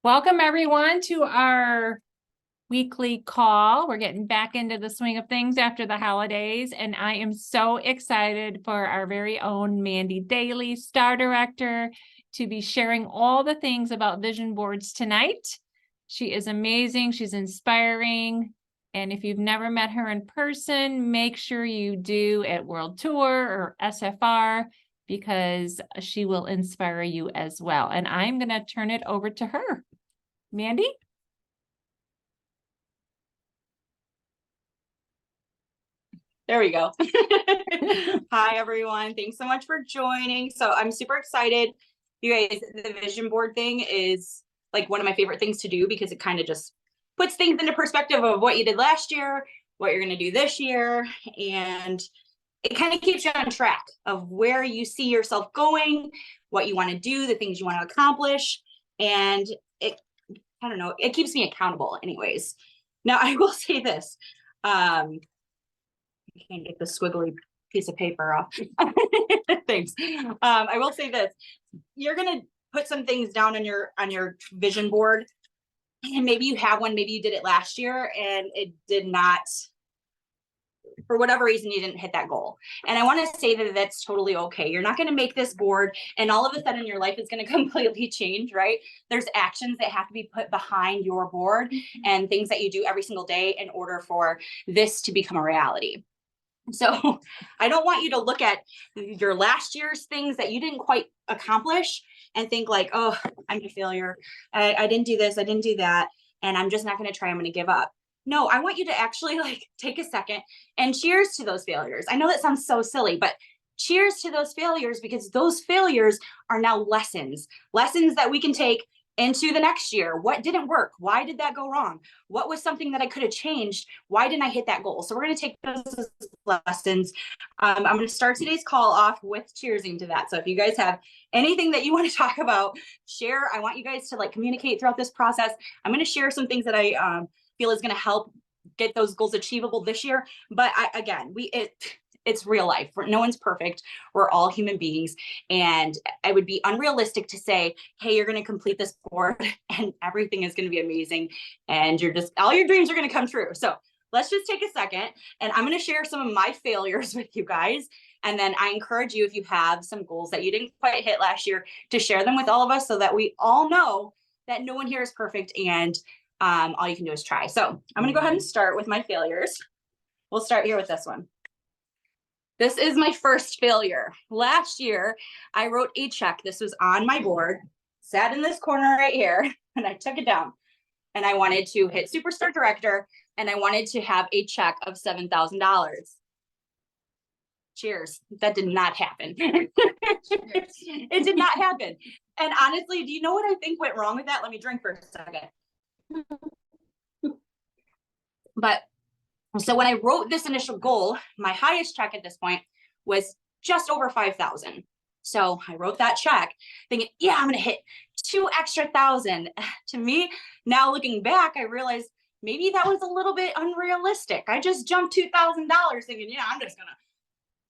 Welcome everyone to our weekly call. We're getting back into the swing of things after the holidays, and I am so excited for our very own Mandy Dailey, Star Director, to be sharing all the things about vision boards tonight. She is amazing. She's inspiring. And if you've never met her in person, make sure you do at World Tour or SFR, because she will inspire you as well. And I'm going to turn it over to her. Mandy? There we go. Hi, everyone. Thanks so much for joining. So I'm super excited. You guys, the vision board thing is like one of my favorite things to do because it kind of just puts things into perspective of what you did last year, what you're going to do this year, and it kind of keeps you on track of where you see yourself going, what you want to do, the things you want to accomplish, and I don't know, it keeps me accountable anyways. Now, I will say this. I can't get the squiggly piece of paper off. Thanks. I will say this. You're going to put some things down on your vision board. And maybe you have one, maybe you did it last year and it did not, for whatever reason, you didn't hit that goal. And I want to say that that's totally okay. You're not going to make this board and all of a sudden your life is going to completely change, right? There's actions that have to be put behind your board and things that you do every single day in order for this to become a reality. So I don't want you to look at your last year's things that you didn't quite accomplish and think like, oh, I'm a failure. I didn't do this. I didn't do that. And I'm just not going to try. I'm going to give up. No, I want you to actually like take a second and cheers to those failures. I know that sounds so silly, but cheers to those failures, because those failures are now lessons that we can take into the next year. What didn't work? Why did that go wrong? What was something that I could have changed? Why didn't I hit that goal? So we're going to take those as lessons. I'm going to start today's call off with cheersing to that. So if you guys have anything that you want to talk about, share. I want you guys to like communicate throughout this process. I'm going to share some things that I feel is going to help get those goals achievable this year. But it's real life. No one's perfect. We're all human beings. And I would be unrealistic to say, hey, you're going to complete this board and everything is going to be amazing. And all your dreams are going to come true. So let's just take a second and I'm going to share some of my failures with you guys. And then I encourage you, if you have some goals that you didn't quite hit last year, to share them with all of us so that we all know that no one here is perfect and all you can do is try. So I'm going to go ahead and start with my failures. We'll start here with this one. This is my first failure. Last year, I wrote a check. This was on my board, sat in this corner right here, and I took it down. And I wanted to hit Superstar Director, and I wanted to have a check of $7,000. Cheers. That did not happen. It did not happen. And honestly, do you know what I think went wrong with that? Let me drink for a second. But so when I wrote this initial goal, my highest check at this point was just over 5,000. So I wrote that check thinking, yeah, I'm going to hit 2 extra thousand. To me, now looking back, I realized maybe that was a little bit unrealistic. I just jumped $2,000 thinking, yeah, I'm just going to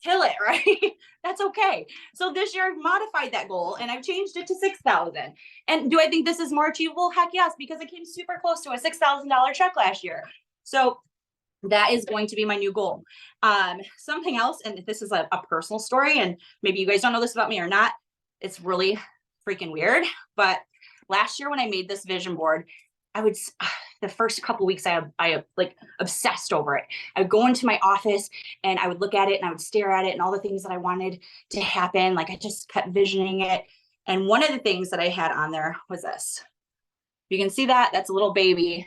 kill it, right? That's okay. So this year I've modified that goal and I've changed it to 6,000. And do I think this is more achievable? Heck yes, because it came super close to a $6,000 check last year. So that is going to be my new goal. Something else, and this is a personal story, and maybe you guys don't know this about me or not. It's really freaking weird. But last year when I made this vision board, the first couple weeks I like obsessed over it. I would go into my office and I would look at it and I would stare at it and all the things that I wanted to happen. Like I just kept visioning it. And one of the things that I had on there was this. You can see that, that's a little baby.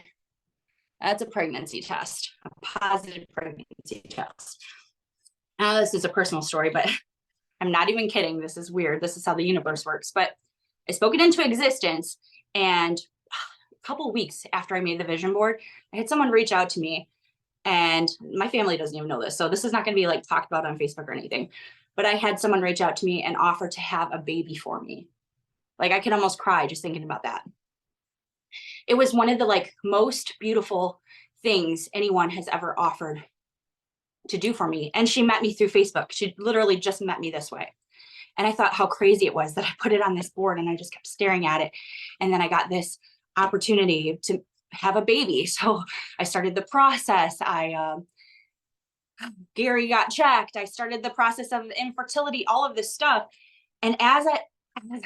That's a pregnancy test, a positive pregnancy test. Now, this is a personal story, but I'm not even kidding. This is weird. This is how the universe works. But I spoke it into existence. And a couple of weeks after I made the vision board, I had someone reach out to me. And my family doesn't even know this. So this is not going to be like talked about on Facebook or anything. But I had someone reach out to me and offer to have a baby for me. Like I could almost cry just thinking about that. It was one of the like most beautiful things anyone has ever offered to do for me. And she met me through Facebook. She literally just met me this way. And I thought how crazy it was that I put it on this board and I just kept staring at it. And then I got this opportunity to have a baby. So I started the process. Gary got checked. I started the process of infertility, all of this stuff. And as I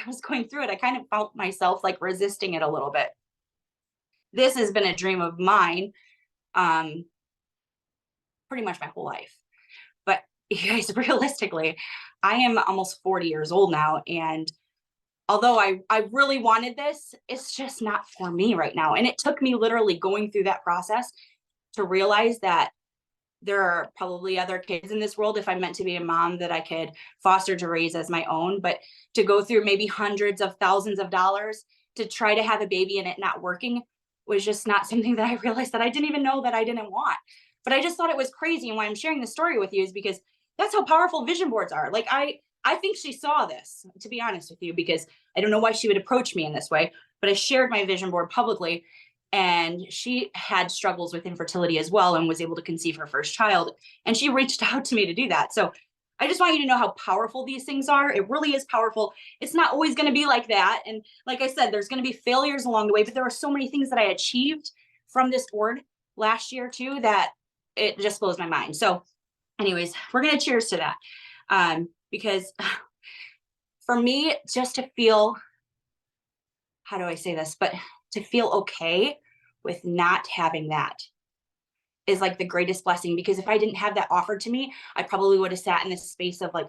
was going through it, I kind of felt myself like resisting it a little bit. This has been a dream of mine, pretty much my whole life. But you guys, realistically, I am almost 40 years old now. And although I really wanted this, it's just not for me right now. And it took me literally going through that process to realize that there are probably other kids in this world, if I'm meant to be a mom, that I could foster to raise as my own. But to go through maybe hundreds of thousands of dollars to try to have a baby and it not working was just not something that I realized that I didn't even know that I didn't want. But I just thought it was crazy. And why I'm sharing this story with you is because that's how powerful vision boards are. Like I think she saw this, to be honest with you, because I don't know why she would approach me in this way, but I shared my vision board publicly, and she had struggles with infertility as well and was able to conceive her first child. And she reached out to me to do that. So I just want you to know how powerful these things are. It really is powerful. It's not always going to be like that. And like I said, there's going to be failures along the way, but there are so many things that I achieved from this board last year too, that it just blows my mind. So anyways, we're going to cheers to that. Because for me, just to feel, how do I say this, but to feel okay with not having that is like the greatest blessing. Because if I didn't have that offered to me, I probably would have sat in this space of like,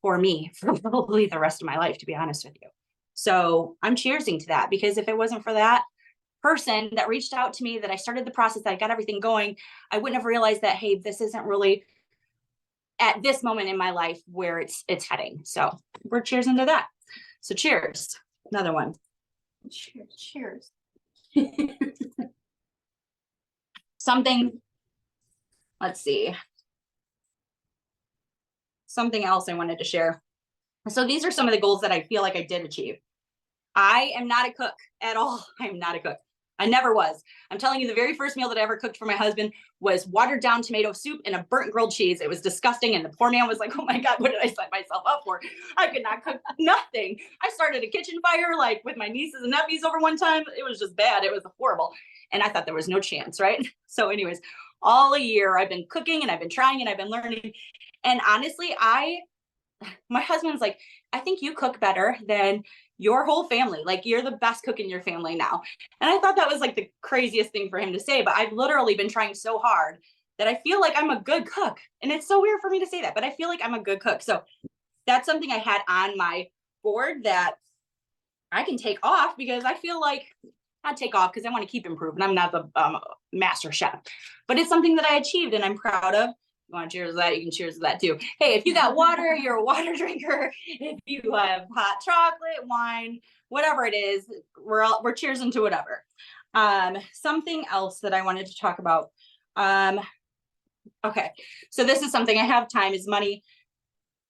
for me, for probably the rest of my life, to be honest with you. So I'm cheersing to that, because if it wasn't for that person that reached out to me, that I started the process, that I got everything going, I wouldn't have realized that, hey, this isn't really at this moment in my life where it's heading. So we're cheers into that. So cheers. Another one. Cheers. Something, let's see. Something else I wanted to share. So these are some of the goals that I feel like I did achieve. I am not a cook at all. I'm not a cook. I never was. I'm telling you, the very first meal that I ever cooked for my husband was watered down tomato soup and a burnt grilled cheese. It was disgusting. And the poor man was like, oh my God, what did I sign myself up for? I could not cook nothing. I started a kitchen fire like with my nieces and nephews over one time. It was just bad. It was horrible. And I thought there was no chance, right? So anyways, all a year I've been cooking and I've been trying and I've been learning. And honestly, my husband's like, I think you cook better than your whole family. Like, you're the best cook in your family now. And I thought that was like the craziest thing for him to say, but I've literally been trying so hard that I feel like I'm a good cook. And it's so weird for me to say that, but I feel like I'm a good cook. So that's something I had on my board that I can take off, because I feel like I'd take off because I want to keep improving. I'm not the master chef, but it's something that I achieved and I'm proud of. You want to cheers to that? You can cheers to that too. Hey, if you got water, you're a water drinker. If you have hot chocolate, wine, whatever it is, we're cheersing to whatever. Something else that I wanted to talk about. Okay, so this is something I have. Time is money.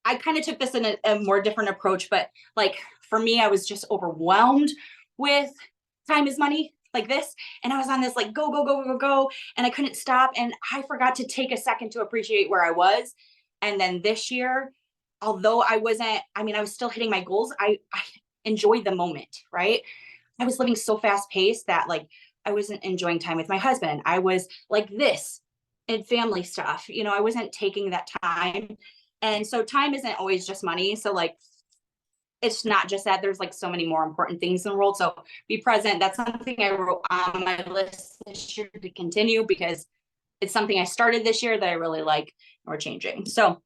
I kind of took this in a more different approach, but like for me, I was just overwhelmed with time is money. Like this, and I was on this like go, and I couldn't stop, and I forgot to take a second to appreciate where I was. And then this year, although I was still hitting my goals, I enjoyed the moment, right? I was living so fast paced that like I wasn't enjoying time with my husband. I was like this and family stuff, I wasn't taking that time. And so time isn't always just money. So like, it's not just that. There's like so many more important things in the world. So be present. That's something I wrote on my list this year to continue, because it's something I started this year that I really like, and we're changing. So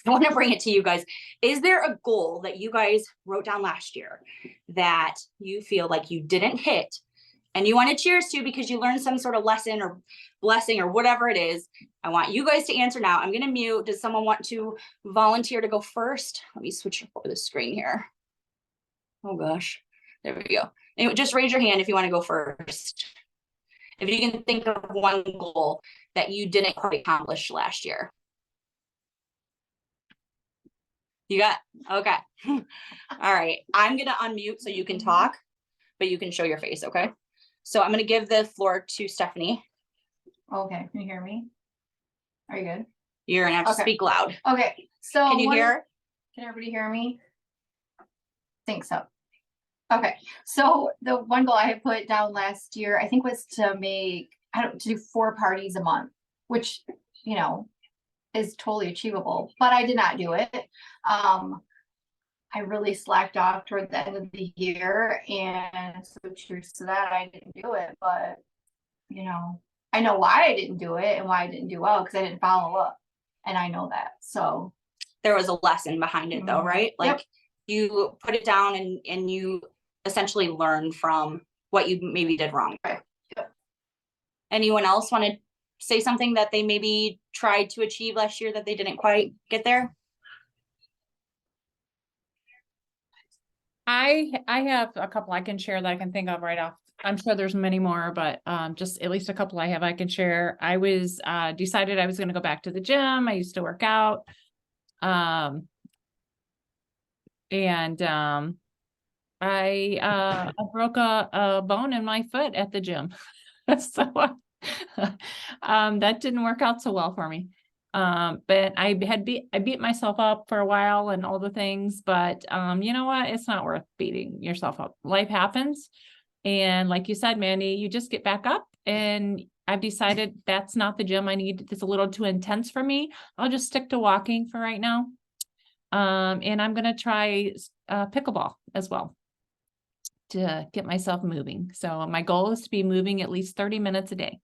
I want to bring it to you guys. Is there a goal that you guys wrote down last year that you feel like you didn't hit and you want to cheers to because you learned some sort of lesson or blessing or whatever it is? I want you guys to answer now. I'm going to mute. Does someone want to volunteer to go first? Let me switch over the screen here. Oh gosh, there we go. Anyway, just raise your hand if you want to go first. If you can think of one goal that you didn't quite accomplish last year. You got, okay. All right, I'm going to unmute so you can talk, but you can show your face, okay? So I'm going to give the floor to Stephanie. Okay, can you hear me? Are you good? You're going to have to speak loud. Okay, so Can you hear? Can everybody hear me? Think so. Okay, so the one goal I had put down last year, I think, was to do 4 parties a month, which, you know, is totally achievable, but I did not do it. I really slacked off toward the end of the year, and so cheers to that, I didn't do it, but, you know, I know why I didn't do it and why I didn't do well, because I didn't follow up, and I know that, so. There was a lesson behind it though, right? Yep. Like you put it down and you essentially learn from what you maybe did wrong. Right. Yep. Anyone else want to say something that they maybe tried to achieve last year that they didn't quite get there? I have a couple I can share that I can think of right off. I'm sure there's many more, but just at least a couple I can share. I was decided I was going to go back to the gym. I used to work out. I broke a bone in my foot at the gym. So that didn't work out so well for me. But I beat myself up for a while and all the things, but you know what? It's not worth beating yourself up. Life happens. And like you said, Mandy, you just get back up, and I've decided that's not the gym I need. It's a little too intense for me. I'll just stick to walking for right now. And I'm going to try pickleball as well to get myself moving. So my goal is to be moving at least 30 minutes a day.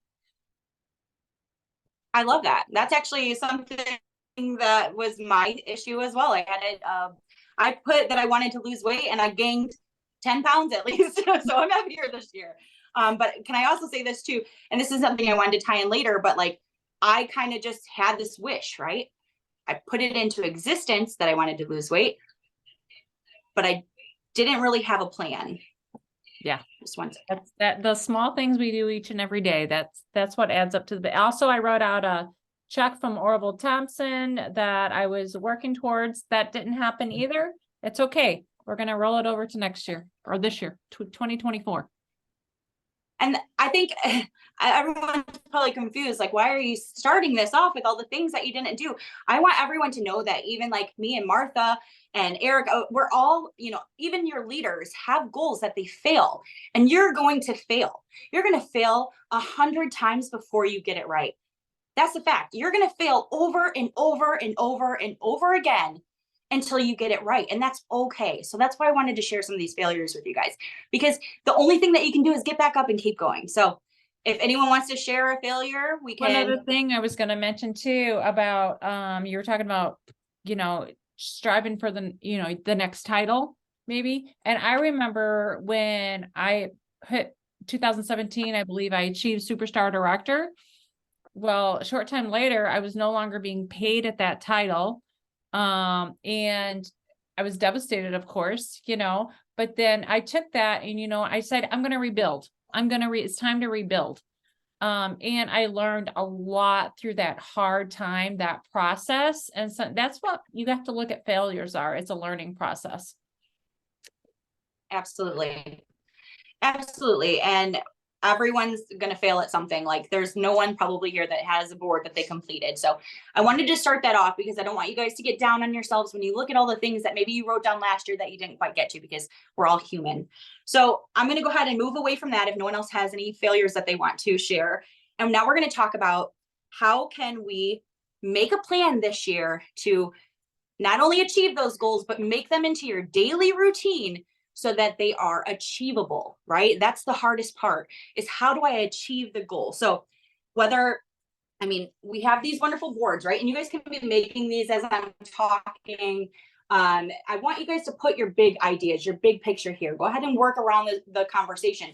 I love that. That's actually something that was my issue as well. I had it, I put that I wanted to lose weight and I gained 10 pounds at least. So I'm happier this year. But can I also say this too? And this is something I wanted to tie in later, but like, I kind of just had this wish, right? I put it into existence that I wanted to lose weight, but I didn't really have a plan. Yeah. Just one second. That's that the small things we do each and every day. That's what adds up to the. Also, I wrote out a check from Orville Thompson that I was working towards. That didn't happen either. It's okay. We're going to roll it over to next year or this year, 2024. And I think everyone's probably confused. Like, why are you starting this off with all the things that you didn't do? I want everyone to know that even like me and Martha and Eric, we're all, you know, even your leaders have goals that they fail, and you're going to fail. You're going to fail 100 times before you get it right. That's the fact. You're going to fail over and over and over and over again until you get it right. And that's okay. So that's why I wanted to share some of these failures with you guys, because the only thing that you can do is get back up and keep going. So if anyone wants to share a failure, we can. One other thing I was going to mention too about, you were talking about, you know, striving for the, you know, the next title maybe. And I remember when I hit 2017, I believe I achieved Superstar Director. Well, a short time later, I was no longer being paid at that title. And I was devastated, of course, you know, but then I took that and, you know, I said, I'm going to rebuild. It's time to rebuild. And I learned a lot through that hard time, that process. And so that's what you have to look at failures are. It's a learning process. Absolutely. Absolutely. And everyone's going to fail at something. Like there's no one probably here that has a board that they completed. So I wanted to start that off because I don't want you guys to get down on yourselves when you look at all the things that maybe you wrote down last year that you didn't quite get to, because we're all human. So I'm going to go ahead and move away from that if no one else has any failures that they want to share. And now we're going to talk about how can we make a plan this year to not only achieve those goals, but make them into your daily routine so that they are achievable, right? That's the hardest part, is how do I achieve the goal? So whether, I mean, we have these wonderful boards, right? And you guys can be making these as I'm talking. I want you guys to put your big ideas, your big picture here. Go ahead and work around the conversation.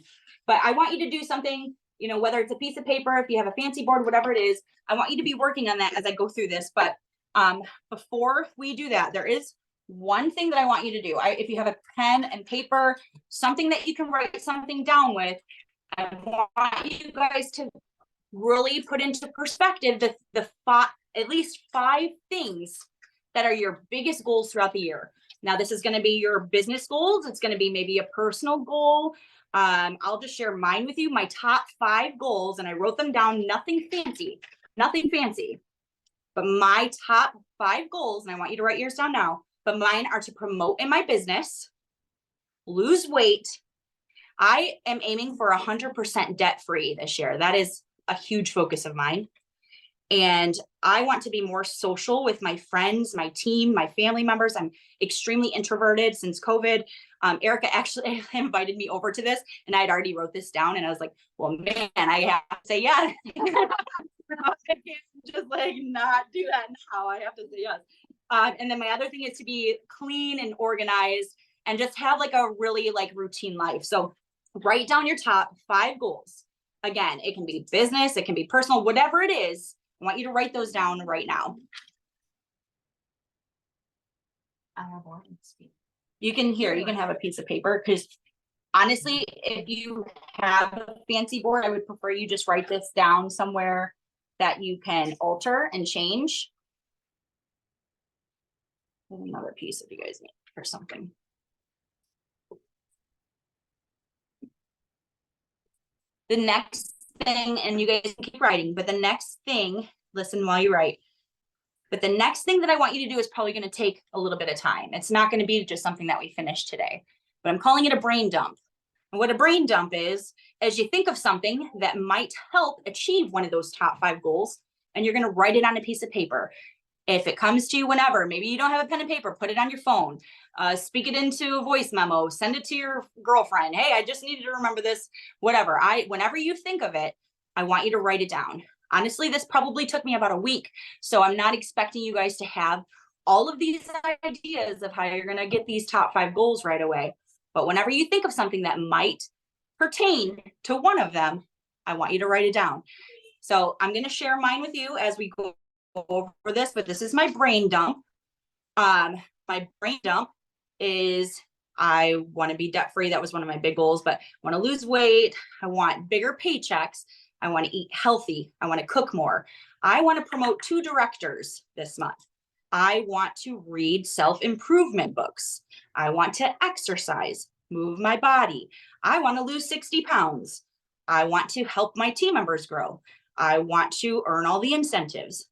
But I want you to do something, you know, whether it's a piece of paper, if you have a fancy board, whatever it is, I want you to be working on that as I go through this. But before we do that, there is one thing that I want you to do. If you have a pen and paper, something that you can write something down with, I want you guys to really put into perspective at least 5 things that are your biggest goals throughout the year. Now, this is going to be your business goals. It's going to be maybe a personal goal. I'll just share mine with you, my top 5 goals, and I wrote them down. Nothing fancy, but my top 5 goals, and I want you to write yours down now. But mine are to promote in my business, lose weight. I am aiming for 100% debt free this year. That is a huge focus of mine. And I want to be more social with my friends, my team, my family members. I'm extremely introverted since COVID. Erica actually invited me over to this, and I had already wrote this down, and I was like, well, man, I have to say yes. I can't just like not do that now. I have to say yes. And then my other thing is to be clean and organized and just have like a really like routine life. So write down your top 5 goals. Again, it can be business, it can be personal, whatever it is. I want you to write those down right now. You can have a piece of paper, because honestly, if you have a fancy board, I would prefer you just write this down somewhere that you can alter and change. There's another piece if you guys need or something. The next thing, and you guys can keep writing, but the next thing, listen while you write. But the next thing that I want you to do is probably going to take a little bit of time. It's not going to be just something that we finish today, but I'm calling it a brain dump. And what a brain dump is you think of something that might help achieve one of those top 5 goals, and you're going to write it on a piece of paper. If it comes to you whenever, maybe you don't have a pen and paper, put it on your phone, speak it into a voice memo, send it to your girlfriend. Hey, I just needed to remember this, whatever. Whenever you think of it, I want you to write it down. Honestly, this probably took me about a week. So I'm not expecting you guys to have all of these ideas of how you're going to get these top 5 goals right away. But whenever you think of something that might pertain to one of them, I want you to write it down. So I'm going to share mine with you as we go over this, but this is my brain dump. My brain dump is I want to be debt free. That was one of my big goals, but I want to lose weight. I want bigger paychecks. I want to eat healthy. I want to cook more. I want to promote 2 directors this month. I want to read self-improvement books. I want to exercise, move my body. I want to lose 60 pounds. I want to help my team members grow. I want to earn all the incentives.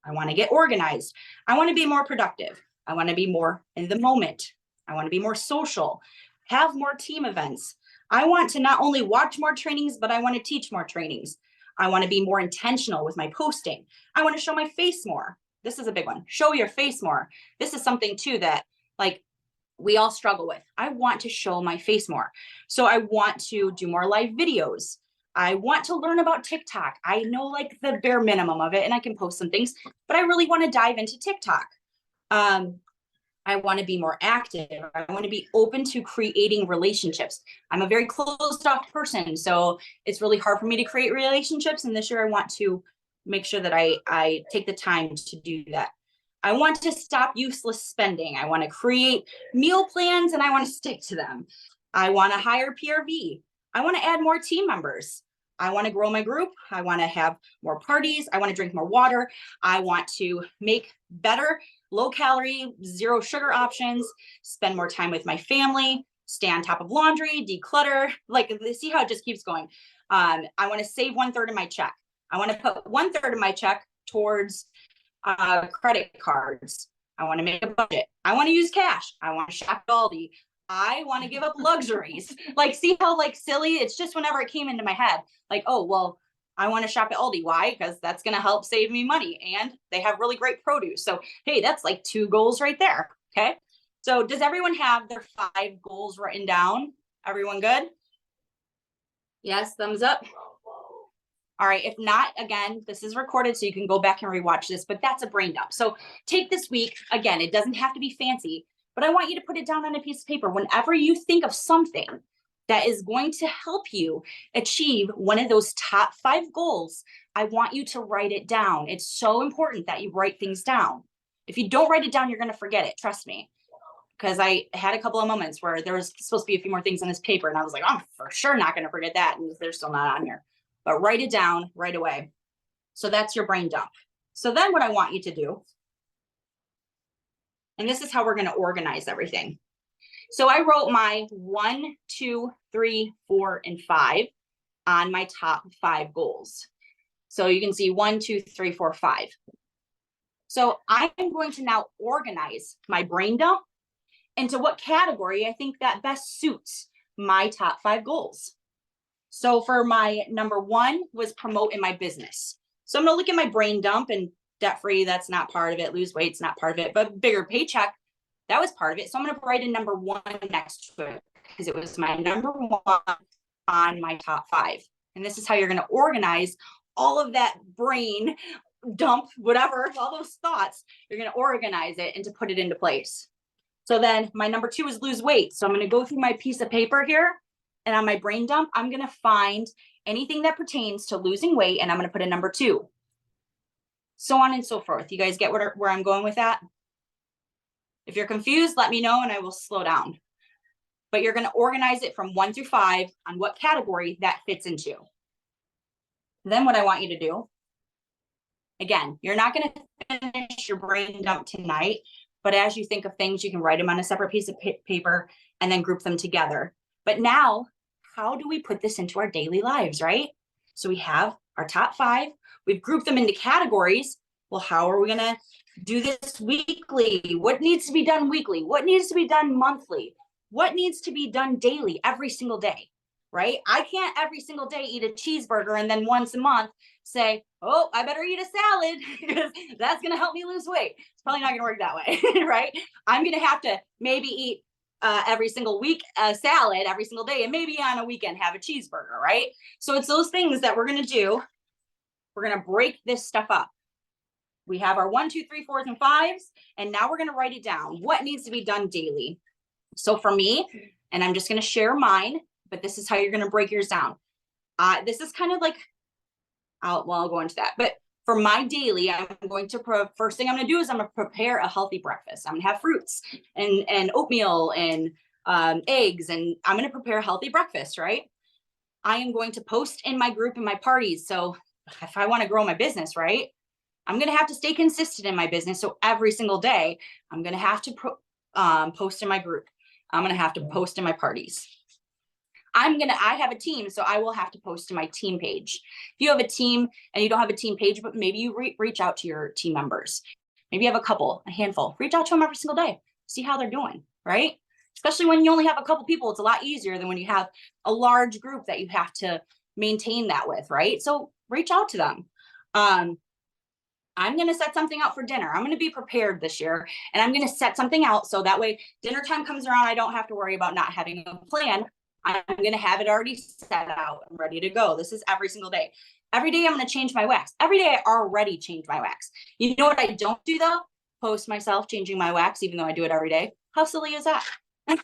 I want to get organized. I want to be more productive. I want to be more in the moment. I want to be more social, have more team events. I want to not only watch more trainings, but I want to teach more trainings. I want to be more intentional with my posting. I want to show my face more. This is a big one. Show your face more. This is something too that like we all struggle with. I want to show my face more. So I want to do more live videos. I want to learn about TikTok. I know like the bare minimum of it and I can post some things, but I really want to dive into TikTok. I want to be more active. I want to be open to creating relationships. I'm a very closed off person, so it's really hard for me to create relationships. And this year I want to make sure that I take the time to do that. I want to stop useless spending. I want to create meal plans and I want to stick to them. I want to hire PRV. I want to add more team members. I want to grow my group. I want to have more parties. I want to drink more water. I want to make better low calorie, 0 sugar options, spend more time with my family, stay on top of laundry, declutter. Like, see how it just keeps going. I want to save 1/3 of my check. I want to put 1/3 of my check towards credit cards. I want to make a budget. I want to use cash. I want to shop at Aldi. I want to give up luxuries. Like, see how like silly, it's just whenever it came into my head, like, oh, well, I want to shop at Aldi. Why? Because that's going to help save me money. And they have really great produce. So, hey, that's like 2 goals right there. Okay. So does everyone have their 5 goals written down? Everyone good? Yes. Thumbs up. All right. If not, again, this is recorded, so you can go back and rewatch this, but that's a brain dump. So take this week. Again, it doesn't have to be fancy, but I want you to put it down on a piece of paper. Whenever you think of something that is going to help you achieve one of those top 5 goals, I want you to write it down. It's so important that you write things down. If you don't write it down, you're going to forget it. Trust me. Because I had a couple of moments where there was supposed to be a few more things on this paper, and I was like, I'm for sure not going to forget that. And they're still not on here. But write it down right away. So that's your brain dump. So then what I want you to do, and this is how we're going to organize everything. So I wrote my 1, 2, 3, 4, and 5 on my top 5 goals. So you can see 1, 2, 3, 4, 5. So I'm going to now organize my brain dump into what category I think that best suits my top 5 goals. So for my number 1 was promote in my business. So I'm going to look at my brain dump, and debt free, that's not part of it. Lose weight's not part of it, but bigger paycheck, that was part of it. So I'm going to write in number 1 next to it because it was my number 1 on my top 5. And this is how you're going to organize all of that brain dump, whatever, all those thoughts. You're going to organize it and to put it into place. So then my number 2 is lose weight. So I'm going to go through my piece of paper here, and on my brain dump, I'm going to find anything that pertains to losing weight, and I'm going to put in number 2. So on and so forth. You guys get where I'm going with that? If you're confused, let me know and I will slow down. But you're going to organize it from 1 through 5 on what category that fits into. Then what I want you to do, again, you're not going to finish your brain dump tonight, but as you think of things, you can write them on a separate piece of paper and then group them together. But now, how do we put this into our daily lives, right? So we have our top 5. We've grouped them into categories. Well, how are we going to do this weekly? What needs to be done weekly? What needs to be done monthly? What needs to be done daily, every single day, right? I can't every single day eat a cheeseburger and then once a month say, oh, I better eat a salad because that's going to help me lose weight. It's probably not going to work that way, right? I'm going to have to maybe eat every single week a salad every single day, and maybe on a weekend have a cheeseburger, right? So it's those things that we're going to do. We're going to break this stuff up. We have our 1, 2, 3, 4s, and 5s, and now we're going to write it down. What needs to be done daily? So for me, and I'm just going to share mine, but this is how you're going to break yours down. This is kind of like, I'll go into that. But for my daily, I'm going to, first thing I'm going to do is I'm going to prepare a healthy breakfast. I'm going to have fruits and oatmeal and eggs, and I'm going to prepare a healthy breakfast, right? I am going to post in my group and my parties. So if I want to grow my business, right, I'm going to have to stay consistent in my business. So every single day, I'm going to have to post in my group. I'm going to have to post in my parties. I have a team, so I will have to post to my team page. If you have a team and you don't have a team page, but maybe you reach out to your team members. Maybe you have a handful, reach out to them every single day, see how they're doing, right? Especially when you only have a couple people, it's a lot easier than when you have a large group that you have to maintain that with, right? So reach out to them. I'm going to set something out for dinner. I'm going to be prepared this year, and I'm going to set something out so that way dinner time comes around, I don't have to worry about not having a plan. I'm going to have it already set out and ready to go. This is every single day. Every day I'm going to change my wax. Every day I already change my wax. You know what I don't do though? Post myself changing my wax, even though I do it every day. How silly is that? I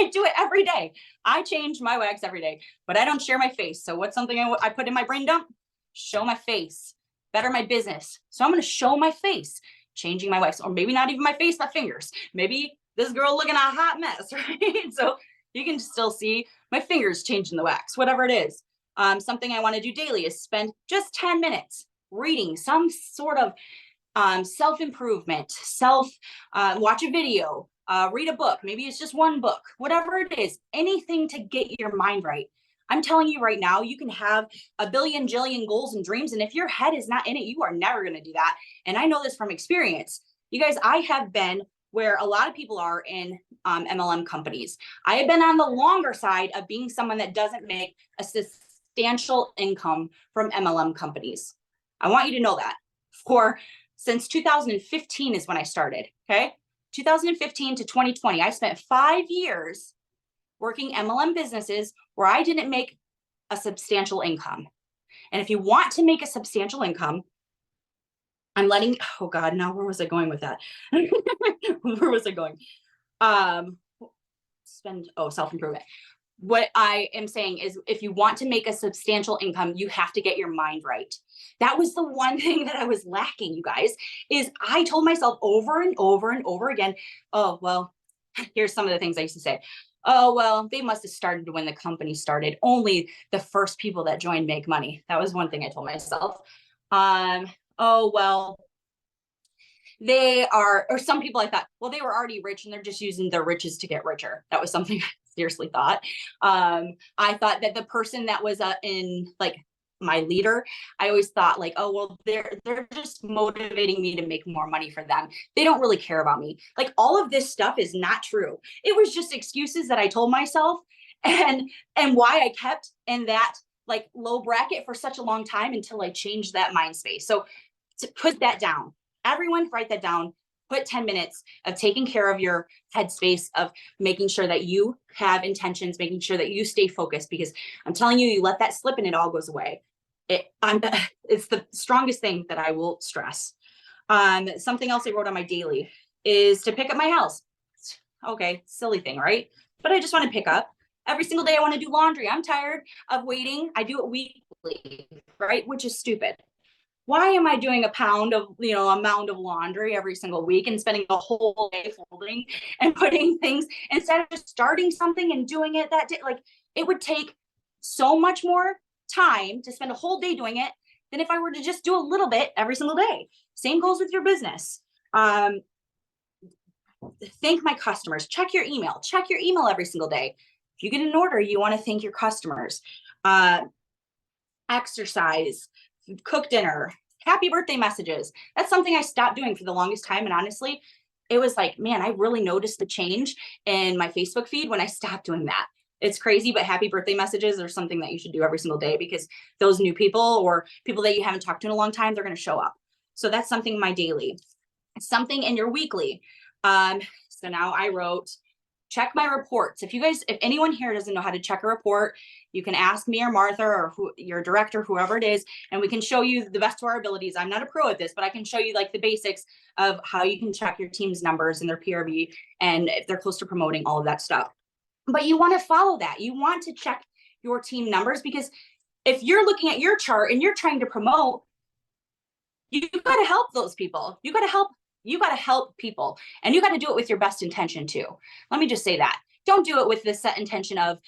do it every day. I change my wax every day, but I don't share my face. So what's something I put in my brain dump? Show my face. Better my business. So I'm going to show my face, changing my wax, or maybe not even my face, my fingers. Maybe this girl looking a hot mess, right? So you can still see my fingers changing the wax, whatever it is. Something I want to do daily is spend just 10 minutes reading some sort of self-improvement, watch a video, read a book. Maybe it's just one book, whatever it is, anything to get your mind right. I'm telling you right now, you can have a billion, jillion goals and dreams. And if your head is not in it, you are never going to do that. And I know this from experience. You guys, I have been where a lot of people are in MLM companies. I have been on the longer side of being someone that doesn't make a substantial income from MLM companies. I want you to know that. Since 2015 is when I started, okay? 2015 to 2020, I spent 5 years working MLM businesses where I didn't make a substantial income. And if you want to make a substantial income, oh God, now where was I going with that? Where was I going? Self-improvement. What I am saying is if you want to make a substantial income, you have to get your mind right. That was the one thing that I was lacking, you guys, is I told myself over and over and over again, oh, well, here's some of the things I used to say. Oh, well, they must have started when the company started. Only the first people that joined make money. That was one thing I told myself. Oh, well, they are, or some people I thought, well, they were already rich and they're just using their riches to get richer. That was something I seriously thought. I thought that the person that was in like my leader, I always thought like, oh, well, they're just motivating me to make more money for them. They don't really care about me. Like all of this stuff is not true. It was just excuses that I told myself and why I kept in that like low bracket for such a long time until I changed that mind space. So to put that down, everyone write that down. Put 10 minutes of taking care of your headspace, of making sure that you have intentions, making sure that you stay focused, because I'm telling you, you let that slip and it all goes away. It's the strongest thing that I will stress. Something else I wrote on my daily is to pick up my house. Okay, silly thing, right? But I just want to pick up. Every single day I want to do laundry. I'm tired of waiting. I do it weekly, right? Which is stupid. Why am I doing a mound of laundry every single week and spending a whole day folding and putting things instead of just starting something and doing it that day? Like it would take so much more time to spend a whole day doing it than if I were to just do a little bit every single day. Same goes with your business. Thank my customers. Check your email every single day. If you get an order, you want to thank your customers. Exercise, cook dinner, happy birthday messages. That's something I stopped doing for the longest time. And honestly, it was like, man, I really noticed the change in my Facebook feed when I stopped doing that. It's crazy, but happy birthday messages are something that you should do every single day, because those new people or people that you haven't talked to in a long time, they're going to show up. So that's something in my daily. Something in your weekly. So now I wrote, check my reports. If anyone here doesn't know how to check a report, you can ask me or Martha or your director, whoever it is, and we can show you the best of our abilities. I'm not a pro at this, but I can show you like the basics of how you can check your team's numbers and their PRV and if they're close to promoting, all of that stuff. But you want to follow that. You want to check your team numbers, because if you're looking at your chart and you're trying to promote, you got to help those people. You got to help people, and you got to do it with your best intention too. Let me just say that. Don't do it with the set intention of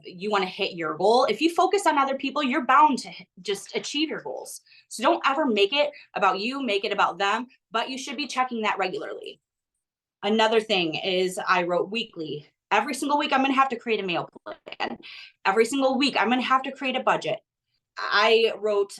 you want to hit your goal. If you focus on other people, you're bound to just achieve your goals. So don't ever make it about you, make it about them, but you should be checking that regularly. Another thing is I wrote weekly. Every single week, I'm going to have to create a meal plan. Every single week, I'm going to have to create a budget. I wrote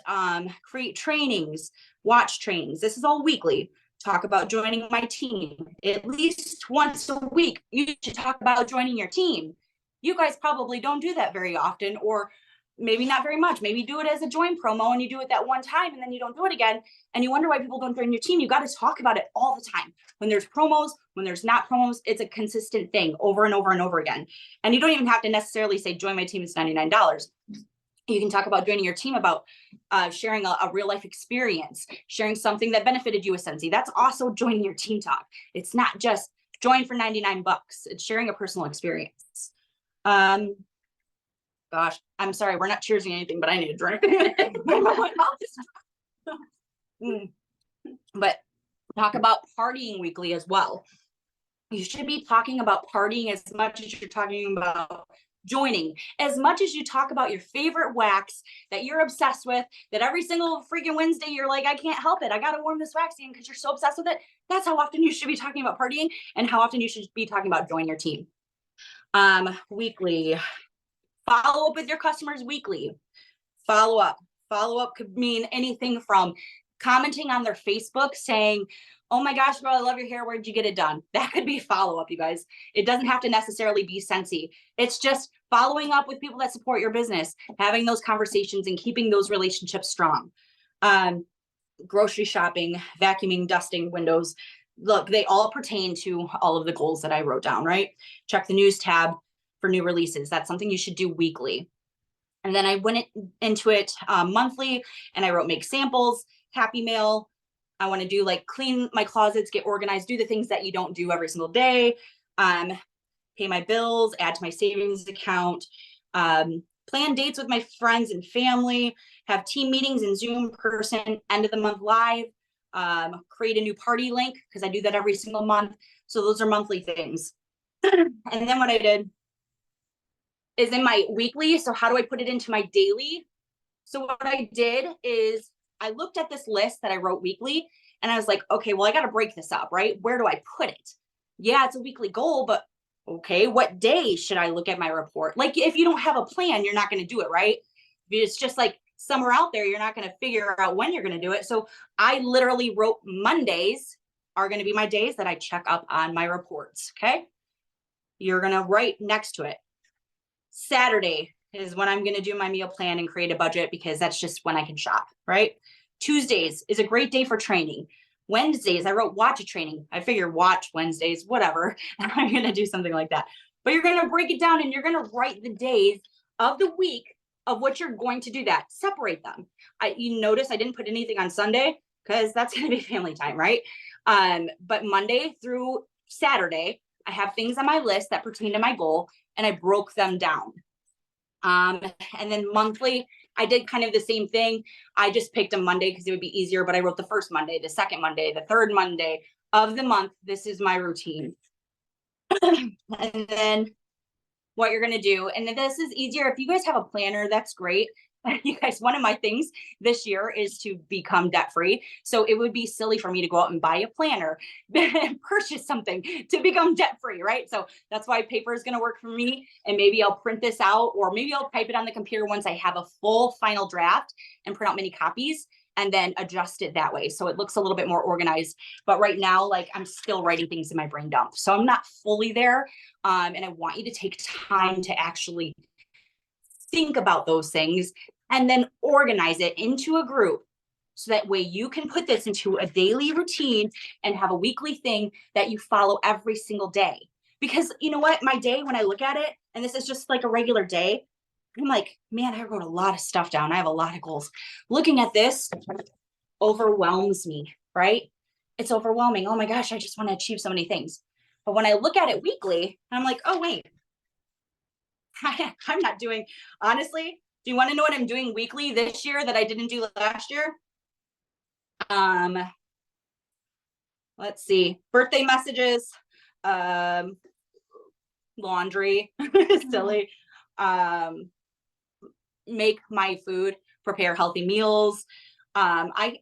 create trainings, watch trainings. This is all weekly. Talk about joining my team. At least once a week, you should talk about joining your team. You guys probably don't do that very often, or maybe not very much. Maybe do it as a join promo and you do it that one time and then you don't do it again. And you wonder why people don't join your team. You got to talk about it all the time. When there's promos, when there's not promos, it's a consistent thing over and over and over again. And you don't even have to necessarily say, join my team, it's $99. You can talk about joining your team, about sharing a real life experience, sharing something that benefited you with Scentsy. That's also joining your team talk. It's not just join for $99. It's sharing a personal experience. Gosh, I'm sorry, we're not cheersing anything, but I need a drink. But talk about partying weekly as well. You should be talking about partying as much as you're talking about joining. As much as you talk about your favorite wax that you're obsessed with, that every single freaking Wednesday you're like, I can't help it, I gotta warm this wax in because you're so obsessed with it. That's how often you should be talking about partying and how often you should be talking about joining your team. Weekly. Follow up with your customers weekly. Follow up could mean anything from commenting on their Facebook saying, oh my gosh, girl, I love your hair, where'd you get it done? That could be follow-up, you guys. It doesn't have to necessarily be Scentsy. It's just following up with people that support your business, having those conversations and keeping those relationships strong. Grocery shopping, vacuuming, dusting, windows. Look, they all pertain to all of the goals that I wrote down, right? Check the news tab for new releases. That's something you should do weekly. And then I went into it monthly, and I wrote make samples, happy mail. I want to do like clean my closets, get organized, do the things that you don't do every single day, pay my bills, add to my savings account, plan dates with my friends and family, have team meetings in Zoom, person, end of the month live, create a new party link because I do that every single month. So those are monthly things. And then what I did is in my weekly. So how do I put it into my daily? So what I did is I looked at this list that I wrote weekly and I was like, okay, well, I got to break this up, right? Where do I put it? Yeah, it's a weekly goal, but okay, what day should I look at my report? Like if you don't have a plan, you're not going to do it, right? It's just like somewhere out there, you're not going to figure out when you're going to do it. So I literally wrote Mondays are going to be my days that I check up on my reports. Okay. You're going to write next to it. Saturday is when I'm going to do my meal plan and create a budget, because that's just when I can shop, right? Tuesdays is a great day for training. Wednesdays, I wrote watch a training. I figure watch Wednesdays, whatever. I'm going to do something like that. But you're going to break it down and you're going to write the days of the week of what you're going to do that. Separate them. You notice I didn't put anything on Sunday because that's going to be family time, right? But Monday through Saturday, I have things on my list that pertain to my goal, and I broke them down. And then monthly, I did kind of the same thing. I just picked a Monday because it would be easier, but I wrote the first Monday, the second Monday, the third Monday of the month. This is my routine. And then what you're going to do, and this is easier. If you guys have a planner, that's great. You guys, one of my things this year is to become debt free. So it would be silly for me to go out and buy a planner and purchase something to become debt free, right? So that's why paper is going to work for me. And maybe I'll print this out, or maybe I'll type it on the computer once I have a full final draft and print out many copies and then adjust it that way. So it looks a little bit more organized. But right now, like, I'm still writing things in my brain dump. So I'm not fully there. And I want you to take time to actually think about those things and then organize it into a group. So that way you can put this into a daily routine and have a weekly thing that you follow every single day. Because you know what, my day, when I look at it, and this is just like a regular day, I'm like, man, I wrote a lot of stuff down. I have a lot of goals. Looking at this overwhelms me, right? It's overwhelming. Oh my gosh, I just want to achieve so many things. But when I look at it weekly, I'm like, oh, wait, I'm not doing, honestly, do you want to know what I'm doing weekly this year that I didn't do last year? Let's see, birthday messages, laundry, silly, make my food, prepare healthy meals. I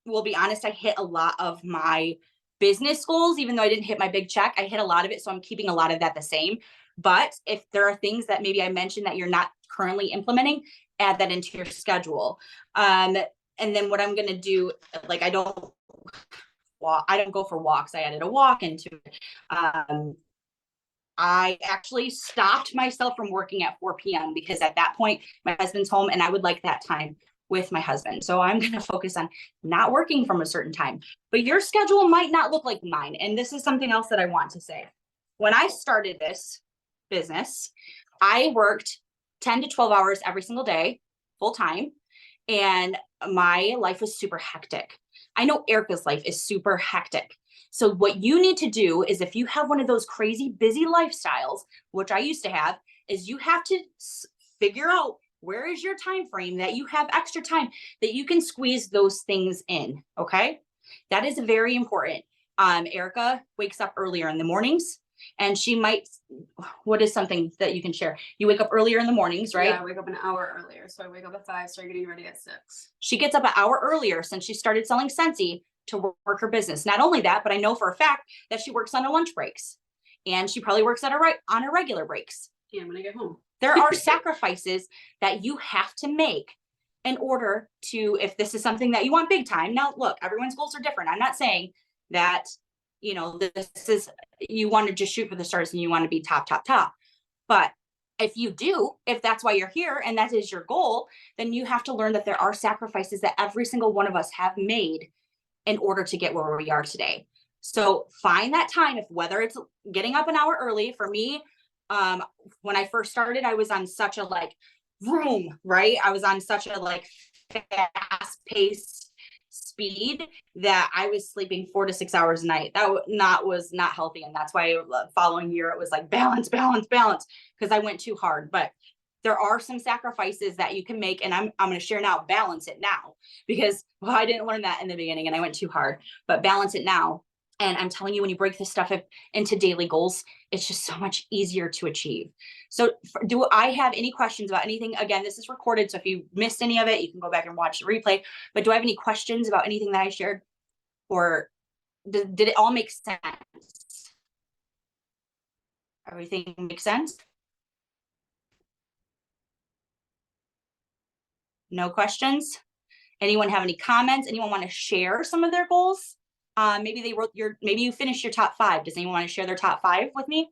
will be honest, I hit a lot of my business goals, even though I didn't hit my big check. I hit a lot of it. So I'm keeping a lot of that the same. But if there are things that maybe I mentioned that you're not currently implementing, add that into your schedule. And then what I'm going to do, like, I don't go for walks. I added a walk into it. I actually stopped myself from working at 4 p.m. because at that point, my husband's home and I would like that time with my husband. So I'm going to focus on not working from a certain time, but your schedule might not look like mine. And this is something else that I want to say. When I started this business, I worked 10 to 12 hours every single day, full time. And my life was super hectic. I know Erica's life is super hectic. So what you need to do is, if you have one of those crazy busy lifestyles, which I used to have, is you have to figure out where is your time frame that you have extra time that you can squeeze those things in. Okay. That is very important. Erica wakes up earlier in the mornings, and she might, what is something that you can share? You wake up earlier in the mornings, right? Yeah, I wake up an hour earlier. So I wake up at 5, start getting ready at 6. She gets up an hour earlier since she started selling Scentsy to work her business. Not only that, but I know for a fact that she works on her lunch breaks, and she probably works on her regular breaks. Yeah, when I get home. There are sacrifices that you have to make in order to, if this is something that you want big time. Now, look, everyone's goals are different. I'm not saying that, you know, this is, you want to just shoot for the stars and you want to be top. But if you do, if that's why you're here and that is your goal, then you have to learn that there are sacrifices that every single one of us have made in order to get where we are today. So find that time, if whether it's getting up an hour early. For me, when I first started, I was on such a vroom, right? I was on such a fast paced speed that I was sleeping 4 to 6 hours a night. That was not healthy. And that's why following year, it was like balance, because I went too hard. But there are some sacrifices that you can make. And I'm going to share now, balance it now, because I didn't learn that in the beginning and I went too hard, but balance it now. And I'm telling you, when you break this stuff into daily goals, it's just so much easier to achieve. So do I have any questions about anything? Again, this is recorded, so if you missed any of it, you can go back and watch the replay. But do I have any questions about anything that I shared? Or did it all make sense? Everything makes sense? No questions? Anyone have any comments? Anyone want to share some of their goals? Maybe they wrote maybe you finished your top 5. Does anyone want to share their top 5 with me?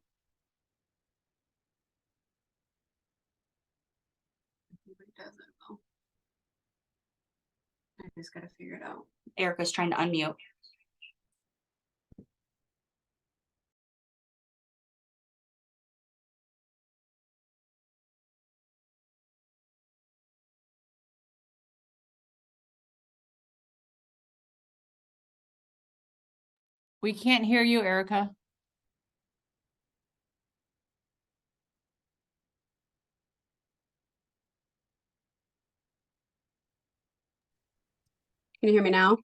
I just gotta figure it out. Erica's trying to unmute. We can't hear you, Erica. Can you hear me now?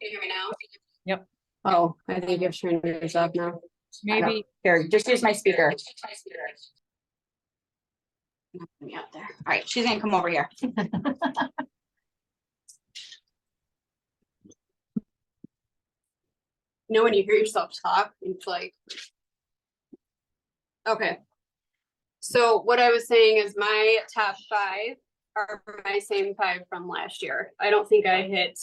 Yep. Oh, I think you're turning yours off now. Maybe. Here, just use my speaker. Me out there. All right, she's gonna come over here. You know, when you hear yourself talk, it's like. Okay. So what I was saying is my top 5 are my same 5 from last year. I don't think I hit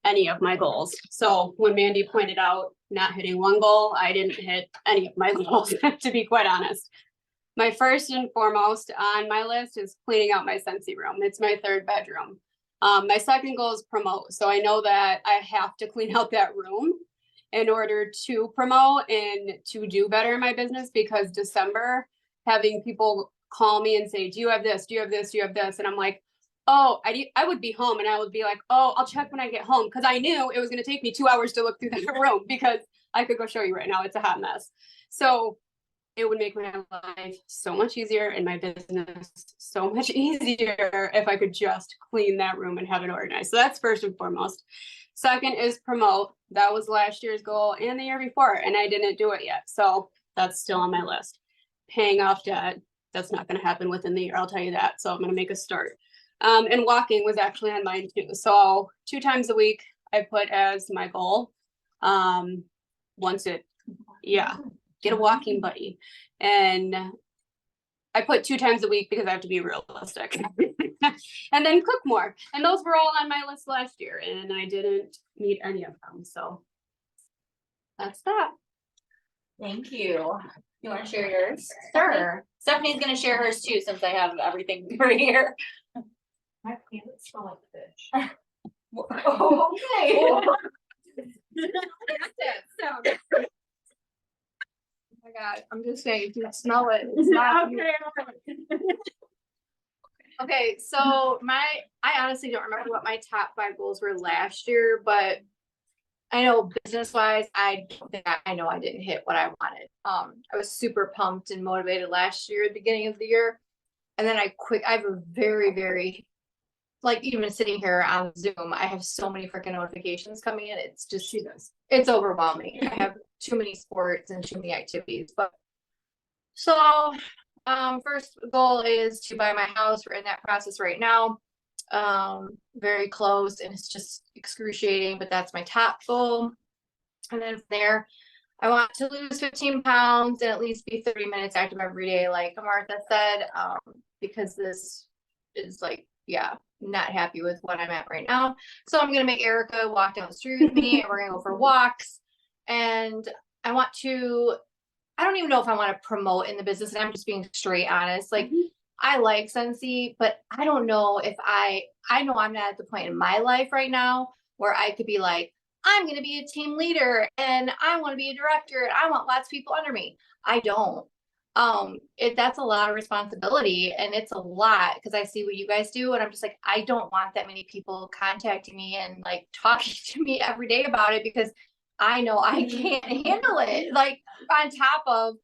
any of my goals. So when Mandy pointed out not hitting one goal, I didn't hit any of my goals, to be quite honest. My first and foremost on my list is cleaning out my Scentsy room. It's my 3rd bedroom. My second goal is promote. So I know that I have to clean out that room in order to promote and to do better in my business, because December, having people call me and say, do you have this? Do you have this? Do you have this? And I'm like, oh, I would be home and I would be like, oh, I'll check when I get home. Cause I knew it was going to take me 2 hours to look through that room, because I could go show you right now. It's a hot mess. So it would make my life so much easier and my business so much easier if I could just clean that room and have it organized. So that's first and foremost. Second is promote. That was last year's goal and the year before, and I didn't do it yet. So that's still on my list. Paying off debt, that's not going to happen within the year, I'll tell you that. So I'm going to make a start. And walking was actually on mine too. So 2 times a week I put as my goal. Get a walking buddy. And I put 2 times a week because I have to be realistic. And then cook more. And those were all on my list last year and I didn't meet any of them. So that's that. Thank you. You want to share yours? Sure. Stephanie's gonna share hers too, since I have everything right here. My favorite smell like fish. Okay. Oh my God, I'm just saying, if you smell it, it's not. Okay, so I honestly don't remember what my top 5 goals were last year, but I know business wise, I know I didn't hit what I wanted. I was super pumped and motivated last year at the beginning of the year. And then I have a very, very, like even sitting here on Zoom, I have so many freaking notifications coming in. It's just, it's overwhelming. I have too many sports and too many activities. But so first goal is to buy my house. We're in that process right now. Very close, and it's just excruciating, but that's my top goal. And then from there, I want to lose 15 pounds and at least be 30 minutes active every day, like Martha said, because this is like, yeah, not happy with what I'm at right now. So I'm gonna make Erica walk down the street with me and we're gonna go for walks. And I don't even know if I want to promote in the business, and I'm just being straight honest. Like, I like Scentsy, but I don't know if I know I'm not at the point in my life right now where I could be like, I'm going to be a team leader and I want to be a director and I want lots of people under me. I don't. That's a lot of responsibility, and it's a lot because I see what you guys do and I'm just like, I don't want that many people contacting me and like talking to me every day about it, because I know I can't handle it. Like, on top of,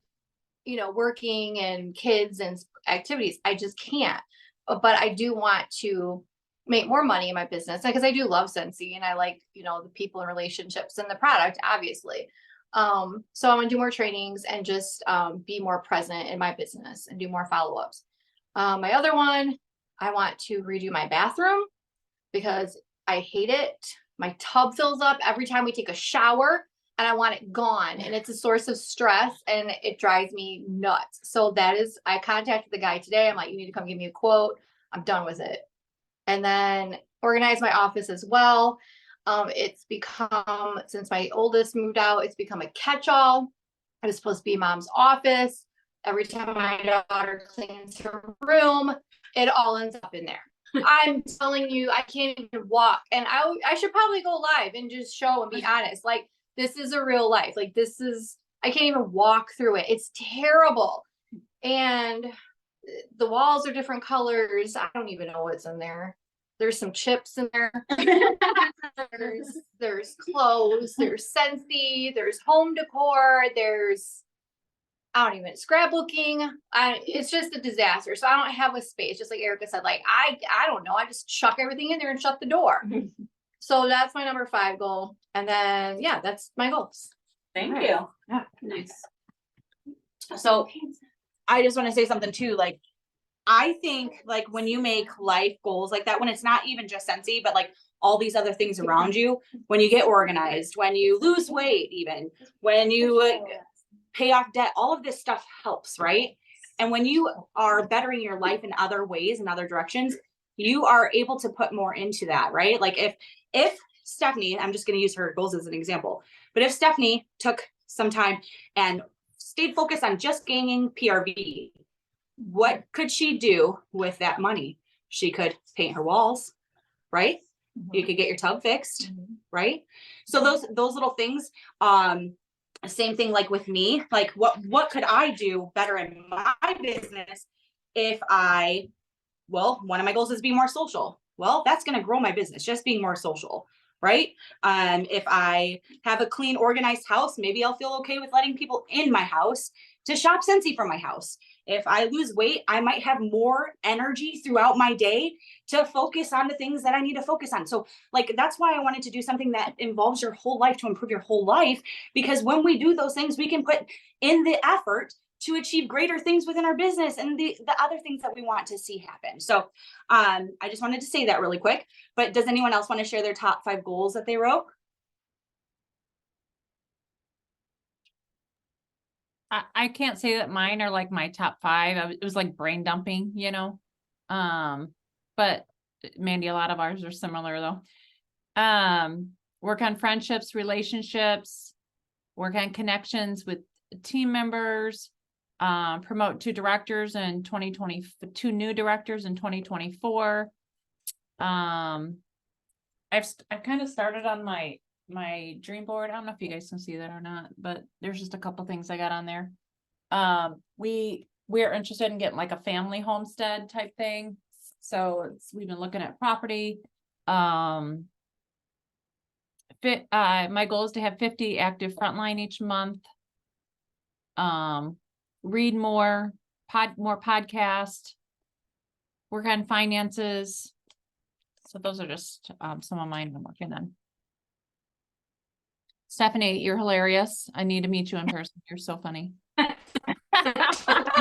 working and kids and activities, I just can't. But I do want to make more money in my business because I do love Scentsy and I like, the people and relationships and the product, obviously. So I'm gonna do more trainings and just be more present in my business and do more follow-ups. My other one, I want to redo my bathroom because I hate it. My tub fills up every time we take a shower and I want it gone, and it's a source of stress and it drives me nuts. So I contacted the guy today. I'm like, you need to come give me a quote. I'm done with it. And then organize my office as well. It's become, since my oldest moved out, it's become a catch-all. It was supposed to be mom's office. Every time my daughter cleans her room, it all ends up in there. I'm telling you, I can't even walk. And I should probably go live and just show and be honest. Like, this is a real life. Like, I can't even walk through it. It's terrible. And the walls are different colors. I don't even know what's in there. There's some chips in there. there's clothes, there's Scentsy, there's home decor, there's, I don't even, scrapbooking. It's just a disaster. So I don't have a space. Just like Erica said, like, I don't know. I just chuck everything in there and shut the door. So that's my number 5 goal. And then, yeah, that's my goals. Thank you. Yeah. Nice. So I just want to say something too. Like, I think like when you make life goals like that, when it's not even just Scentsy, but like all these other things around you, when you get organized, when you lose weight, even when you pay off debt, all of this stuff helps, right? And when you are bettering your life in other ways, in other directions, you are able to put more into that, right? Like if Stephanie, I'm just going to use her goals as an example, but if Stephanie took some time and stayed focused on just gaining PRV, what could she do with that money? She could paint her walls, right? You could get your tub fixed, right? So those little things, same thing like with me, like what could I do better in my business if one of my goals is be more social. Well, that's going to grow my business, just being more social, right? If I have a clean, organized house, maybe I'll feel okay with letting people in my house to shop Scentsy from my house. If I lose weight, I might have more energy throughout my day to focus on the things that I need to focus on. So like, that's why I wanted to do something that involves your whole life, to improve your whole life, because when we do those things, we can put in the effort to achieve greater things within our business and the other things that we want to see happen. So I just wanted to say that really quick, but does anyone else want to share their top 5 goals that they wrote? I can't say that mine are like my top 5. It was like brain dumping, you know? But Mandy, a lot of ours are similar though. Work on friendships, relationships, work on connections with team members, promote 2 directors in 2020, 2 new directors in 2024. I've kind of started on my dream board. I don't know if you guys can see that or not, but there's just a couple things I got on there. We're interested in getting like a family homestead type thing. So we've been looking at property. My goal is to have 50 active frontline each month. Read more podcast, work on finances. So those are just some of mine I'm working on. Stephanie, you're hilarious. I need to meet you in person. You're so funny. Are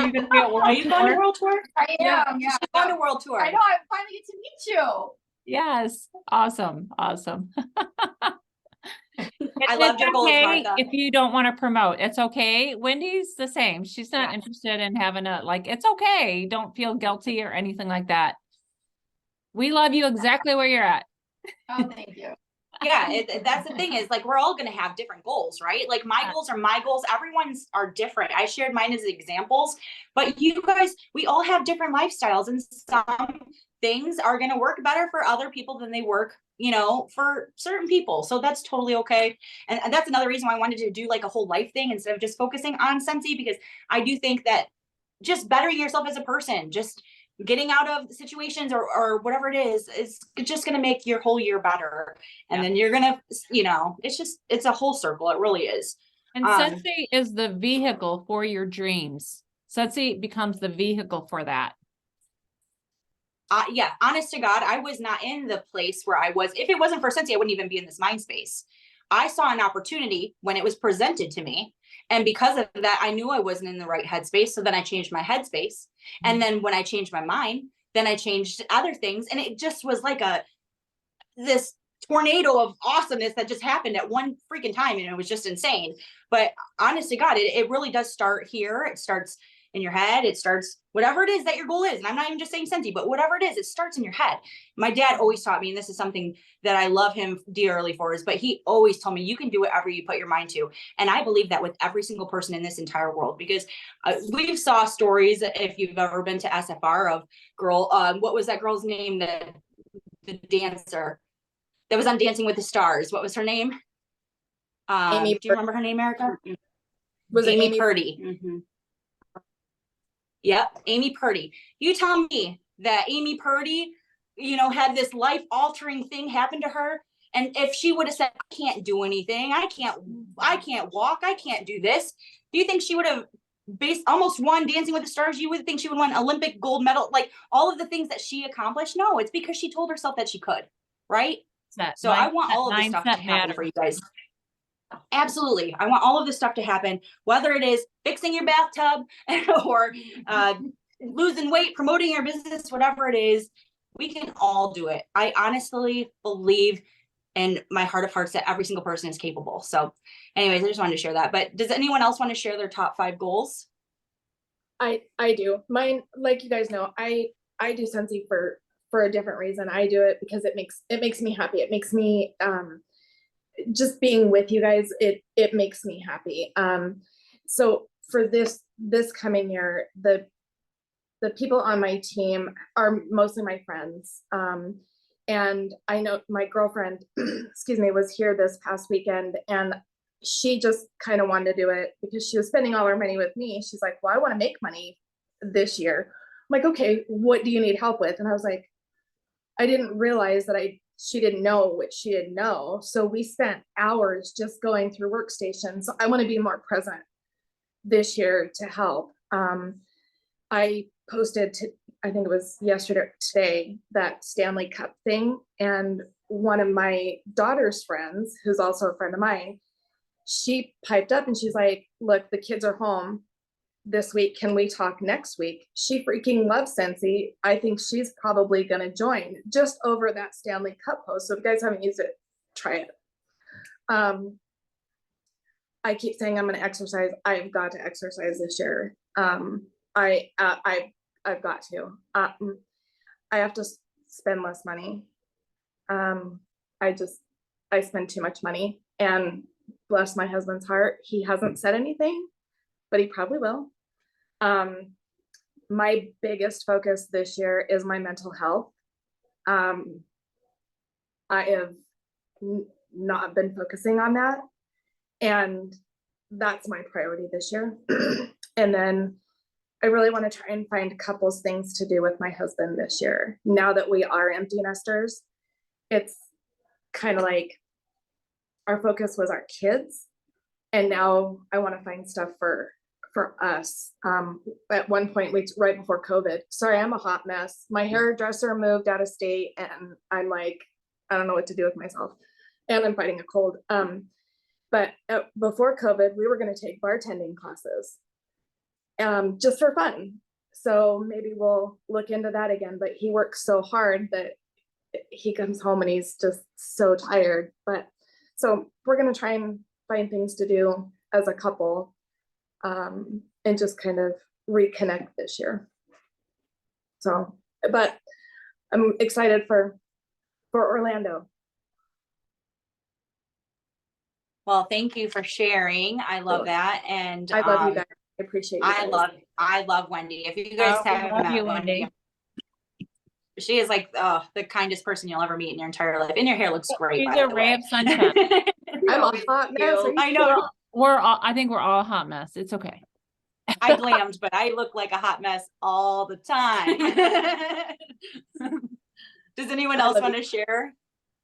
you going to world tour? I am. You should go to world tour. I know. I finally get to meet you. Yes. Awesome. Awesome. I love your goals, okay Martha. if you don't want to promote, it's okay. Wendy's the same. She's not Yeah. interested in having it's okay. Don't feel guilty or anything like that. We love you exactly where you're at. Oh, thank you. Yeah, that's the thing is like, we're all going to have different goals, right? Like my goals are my goals. Everyone's are different. I shared mine as examples, but you guys, we all have different lifestyles, and some things are going to work better for other people than they work, for certain people. So that's totally okay. And that's another reason why I wanted to do like a whole life thing instead of just focusing on Scentsy, because I do think that just bettering yourself as a person, just getting out of situations or whatever it is just going to make your whole year better. And then you're going to, it's a whole circle. It really is. And Scentsy is the vehicle for your dreams. Scentsy becomes the vehicle for that. Yeah, honest to God, I was not in the place where I was. If it wasn't for Scentsy, I wouldn't even be in this mind space. I saw an opportunity when it was presented to me. And because of that, I knew I wasn't in the right headspace. So then I changed my headspace. And then when I changed my mind, then I changed other things. And it just was like this tornado of awesomeness that just happened at one freaking time. And it was just insane. But honest to God, it really does start here. It starts in your head. It starts, whatever it is that your goal is. And I'm not even just saying Scentsy, but whatever it is, it starts in your head. My dad always taught me, and this is something that I love him dearly for, but he always told me, you can do whatever you put your mind to. And I believe that with every single person in this entire world, because we've saw stories, if you've ever been to SFR, of girl, what was that girl's name? The dancer that was on Dancing with the Stars. What was her name? Do you remember her name, Erica? Was it Amy Purdy. Mm-hmm. Yep, Amy Purdy. You tell me that Amy Purdy, had this life-altering thing happen to her, and if she would have said, I can't do anything, I can't walk, I can't do this, do you think she would have almost won Dancing with the Stars? You would think she would win Olympic gold medal, like all of the things that she accomplished? No, it's because she told herself that she could, right? So I want all of this stuff to happen for you guys. Absolutely. I want all of this stuff to happen, whether it is fixing your bathtub or losing weight, promoting your business, whatever it is, we can all do it. I honestly believe in my heart of hearts that every single person is capable. So anyways, I just wanted to share that. But does anyone else want to share their top 5 goals? I do. Mine, like you guys know, I do Scentsy for a different reason. I do it because it makes me happy. It makes me just being with you guys, it makes me happy. So for this coming year, the people on my team are mostly my friends. And I know my girlfriend, excuse me, was here this past weekend, and she just kind of wanted to do it because she was spending all her money with me. She's like, well, I want to make money this year. I'm like, okay, what do you need help with? And I was like, I didn't realize that she didn't know what she didn't know. So we spent hours just going through workstations. So I want to be more present this year to help. I posted I think it was today, that Stanley Cup thing. And one of my daughter's friends, who's also a friend of mine, she piped up and she's like, look, the kids are home this week. Can we talk next week? She freaking loves Scentsy. I think she's probably going to join just over that Stanley Cup post. So if you guys haven't used it, try it. I keep saying I'm going to exercise. I've got to exercise this year. I've got to. I have to spend less money. I spend too much money, and bless my husband's heart, he hasn't said anything, but he probably will. My biggest focus this year is my mental health. I have not been focusing on that, and that's my priority this year. And then I really want to try and find couples things to do with my husband this year. Now that we are empty nesters, it's kind of like our focus was our kids, and now I want to find stuff for us. At one point, right before COVID, sorry, I'm a hot mess. My hairdresser moved out of state, and I'm like, I don't know what to do with myself, and I'm fighting a cold. But before COVID, we were going to take bartending classes, just for fun. So maybe we'll look into that again. But he works so hard that he comes home and he's just so tired. But so we're going to try and find things to do as a couple, and just kind of reconnect this year. So, but I'm excited for Orlando. Well, thank you for sharing. I love that. And I love you guys. I appreciate you guys. I love Wendy. If you guys haven't met Wendy, she is like the kindest person you'll ever meet in your entire life. And your hair looks great. She's a ray of sunshine. I'm a hot mess. I know. I think we're all a hot mess. It's okay. I glammed, but I look like a hot mess all the time. Does anyone else want to share?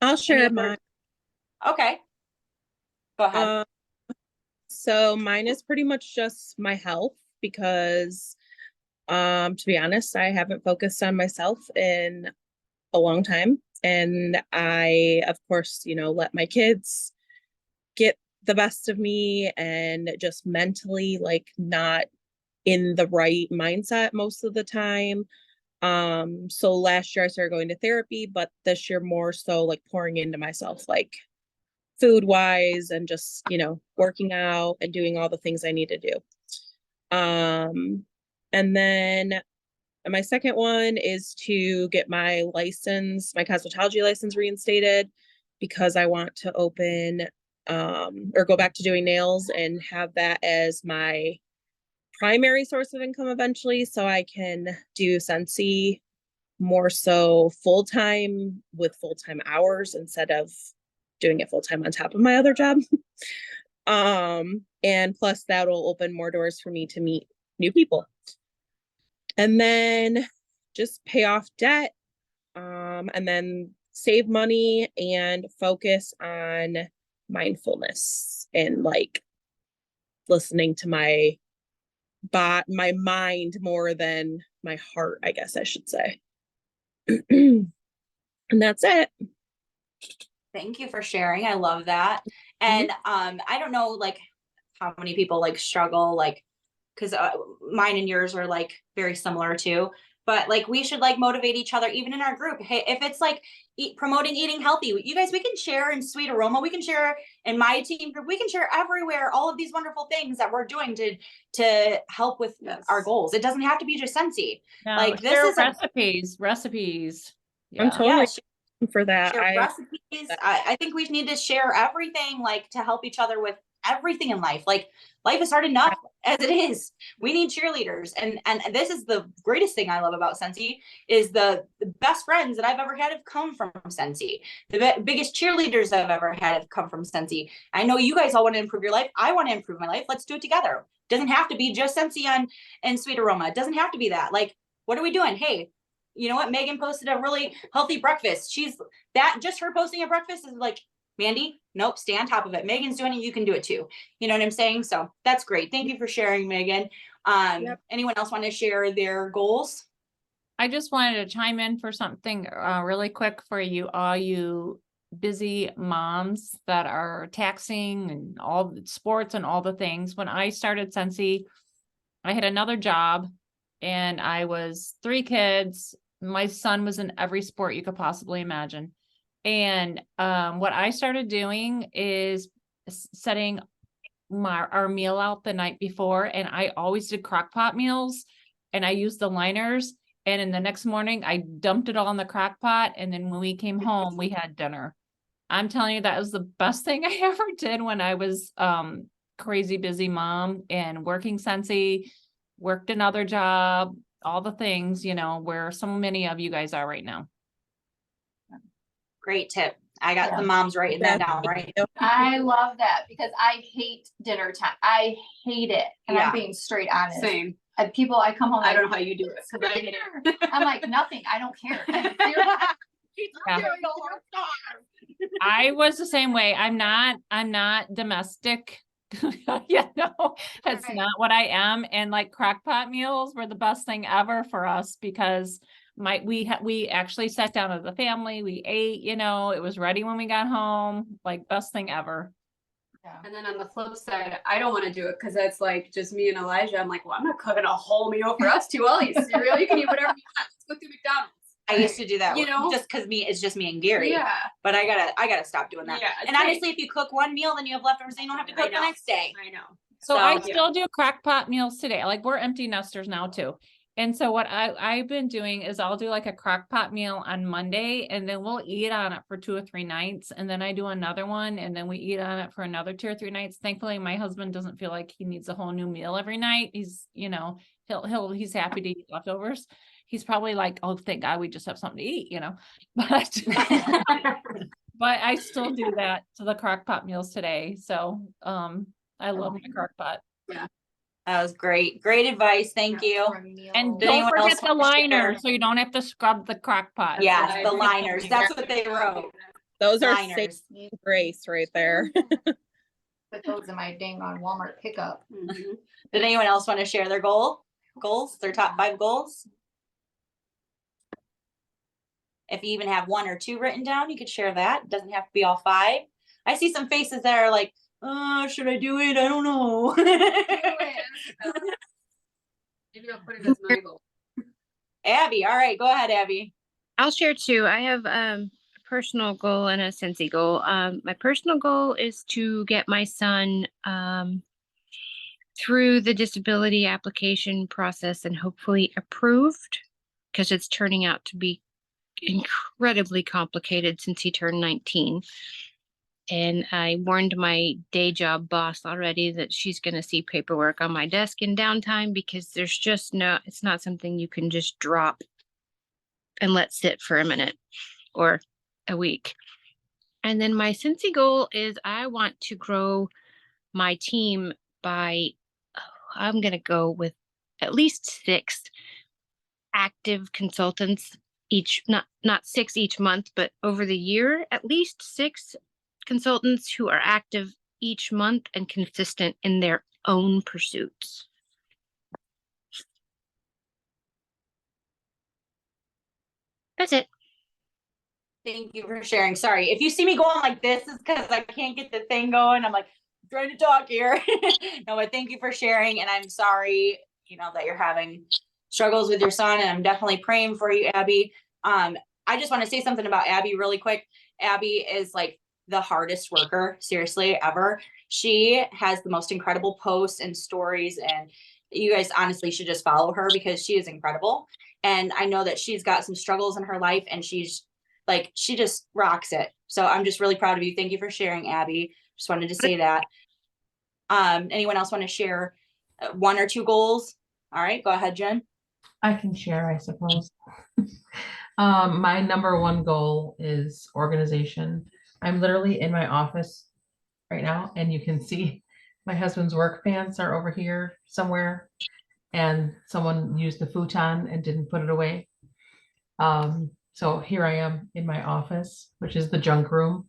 I'll share mine. Okay. Go ahead. So mine is pretty much just my health, because to be honest, I haven't focused on myself in a long time. And I, of course, let my kids get the best of me, and just mentally not in the right mindset most of the time. So last year I started going to therapy, but this year more so pouring into myself, food wise, and just, working out and doing all the things I need to do. And then my second one is to get my license, my cosmetology license reinstated, because I want to open or go back to doing nails and have that as my primary source of income eventually, so I can do Scentsy more so full-time with full-time hours instead of doing it full-time on top of my other job. And plus that will open more doors for me to meet new people. And then just pay off debt, and then save money and focus on mindfulness and like listening to my mind more than my heart, I guess I should say. And that's it. Thank you for sharing. I love that. And I don't know like how many people like struggle like because mine and yours are like very similar too. But like we should like motivate each other even in our group. Hey, if it's like promoting eating healthy, you guys, we can share in Sweet Aroma, we can share in my team group, we can share everywhere all of these wonderful things that we're doing to help with our goals. It doesn't have to be just Scentsy. No, Like this share is recipes. I'm Yeah. totally for that. share recipes. I think we need to share everything like to help each other with everything in life. Like life is hard enough as it is. We need cheerleaders. And this is the greatest thing I love about Scentsy is the best friends that I've ever had have come from Scentsy. The biggest cheerleaders I've ever had have come from Scentsy. I know you guys all want to improve your life. I want to improve my life. Let's do it together. Doesn't have to be just Scentsy and Sweet Aroma. It doesn't have to be that. Like, what are we doing? Hey, you know what? Megan posted a really healthy breakfast. Just her posting a breakfast is like, Mandy, nope, stay on top of it. Megan's doing it, you can do it too. You know what I'm saying? So that's great. Thank you for sharing, Megan. Anyone else want to share their goals? I just wanted to chime in for something really quick for you, all you busy moms that are taxing and all the sports and all the things. When I started Scentsy, I had another job and I was 3 kids. My son was in every sport you could possibly imagine. And what I started doing is setting our meal out the night before, and I always did crock pot meals, and I used the liners. And in the next morning, I dumped it all in the crock pot, and then when we came home, we had dinner. I'm telling you, that was the best thing I ever did when I was crazy busy mom and working Scentsy, worked another job, all the things, you know, where so many of you guys are right now. Great tip. I got the moms writing that down, right? I love that because I hate dinner time. I hate it. And I'm being straight honest. Same. People, I come home. I don't know how you do it. 'Cause I hate it. I'm like, nothing. I don't care. Yeah. I was the same way. I'm not domestic. You know, that's Right. not what I am. And like crock pot meals were the best thing ever for us because we actually sat down as a family, we ate, you know, it was ready when we got home, like best thing ever. Yeah. And then on the flip side, I don't want to do it because that's like just me and Elijah. I'm like, well, I'm not cooking a whole meal for us two. I'll eat cereal. You can eat whatever you want. Let's go through McDonald's. I used to do that, You know? just because it's just me and Gary. Yeah. But I gotta stop doing that. Yeah, And same. honestly, if you cook one meal, then you have leftovers, and you don't have to cook the know. next day. I know. So I yeah. still do crock pot meals today. Like we're empty nesters now too. And so what I've been doing is I'll do like a crock pot meal on Monday and then we'll eat on it for 2 or 3 nights. And then I do another one and then we eat on it for another 2 or 3 nights. Thankfully, my husband doesn't feel like he needs a whole new meal every night. He's, you know, he's happy to eat leftovers. He's probably like, oh, thank God we just have something to eat, you know, but, but I still do that to the crock pot meals today. So, I love my crock pot. That was great. Great advice. Thank you. And Did don't anyone forget else the want to share? liner, so you don't have to scrub the crock pot. Yes, the liners. That's what they wrote. Those are Liners. saving grace right there. Put those in my dang on Walmart pickup. Mhm. Did anyone else want to share their goals, their top 5 goals? If you even have 1 or 2 written down, you could share that. It doesn't have to be all 5. I see some faces that are like, oh, should I do it? I don't know. Maybe I'll put it as my goal. Abby, all right, go ahead, Abby. I'll share 2. I have a personal goal and a Scentsy goal. My personal goal is to get my son through the disability application process and hopefully approved, because it's turning out to be incredibly complicated since he turned 19. And I warned my day job boss already that she's going to see paperwork on my desk in downtime, because there's just it's not something you can just drop and let sit for a minute or a week. And then my Scentsy goal is I want to grow my team by, I'm going to go with at least 6 active consultants each, not 6 each month, but over the year, at least 6 consultants who are active each month and consistent in their own pursuits. That's it. Thank you for sharing. Sorry, if you see me going like this, is because I can't get the thing going. I'm like trying to talk here. No, but thank you for sharing. And I'm sorry, you know, that you're having struggles with your son. And I'm definitely praying for you, Abby. I just want to say something about Abby really quick. Abby is like the hardest worker, seriously, ever. She has the most incredible posts and stories, and you guys honestly should just follow her because she is incredible. And I know that she's got some struggles in her life, and she's like, she just rocks it. So I'm just really proud of you. Thank you for sharing, Abby. Just wanted to say that. Anyone else want to share 1 or 2 goals? All right, go ahead, Jen. I can share, I suppose. My number 1 goal is organization. I'm literally in my office right now, and you can see my husband's work pants are over here somewhere, and someone used the futon and didn't put it away. So here I am in my office, which is the junk room.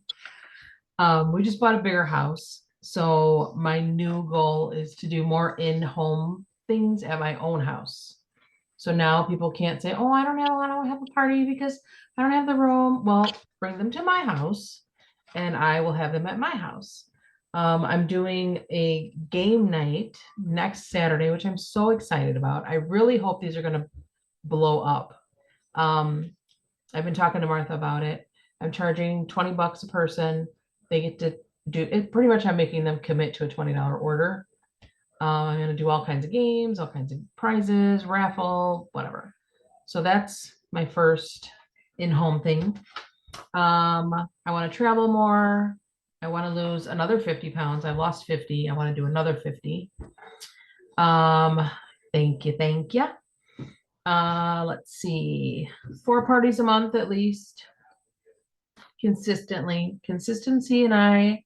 We just bought a bigger house. So my new goal is to do more in-home things at my own house. So now people can't say, oh, I don't have a party because I don't have the room. Well, bring them to my house and I will have them at my house. I'm doing a game night next Saturday, which I'm so excited about. I really hope these are going to blow up. I've been talking to Martha about it. I'm charging $20 a person. They get to do it. Pretty much I'm making them commit to a $20 order. I'm going to do all kinds of games, all kinds of prizes, raffle, whatever. So that's my first in-home thing. I want to travel more. I want to lose another 50 pounds. I've lost 50. I want to do another 50. Thank you. Thank you. Let's see, 4 parties a month at least, consistently. Consistency and I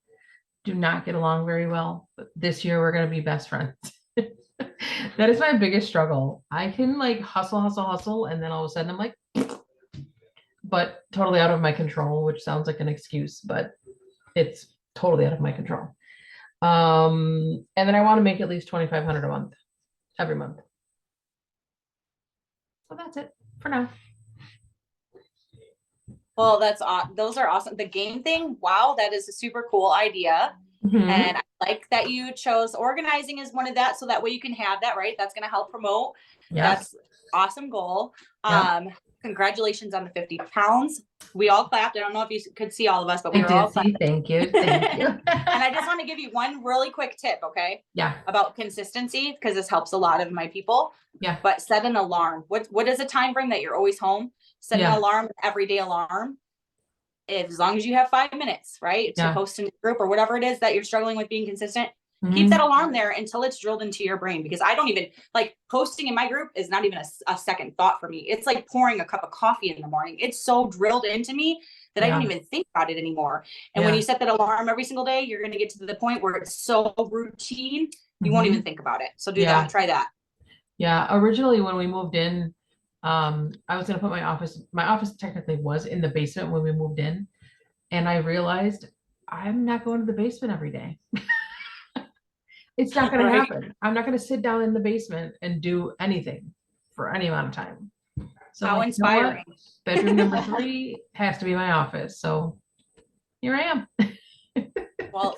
do not get along very well, but this year we're going to be best friends. That is my biggest struggle. I can like hustle, and then all of a sudden I'm like, but totally out of my control, which sounds like an excuse, but it's totally out of my control. And then I want to make at least $2,500 a month, every month. So that's it for now. Well, those are awesome. The game thing, wow, that is a super cool idea. Mhm. And I like that you chose organizing as one of that, so that way you can have that, right? That's going to help promote. Yeah. That's awesome goal. Yeah. Congratulations on the 50 pounds. We all clapped. I don't know if you could see all of us, but we I were all did see. clapping. Thank you. Thank you. And I just want to give you one really quick tip, okay? Yeah. About consistency, because this helps a lot of my people. Yeah. But set an alarm. What is a time frame that you're always home? Set Yeah. an alarm, everyday alarm. As long as you have 5 minutes, right? To Yeah. post in the group or whatever it is that you're struggling with being consistent. Mhm. Keep that alarm there until it's drilled into your brain, because I don't even like posting in my group is not even a second thought for me. It's like pouring a cup of coffee in the morning. It's so drilled into me that I don't even think about it anymore. And when Yeah. you set that alarm every single day, you're going to get to the point where it's so routine, you won't Mhm. even think about it. So do Yeah. that. Try that. Yeah. Originally, when we moved in, I was going to put my office technically was in the basement when we moved in. And I realized I'm not going to the basement every day. It's not going to happen. I'm not going to sit down in the basement and do anything for any amount of time. So How like, you know what? inspiring. Bedroom number 3 has to be my office. So here I am. Well,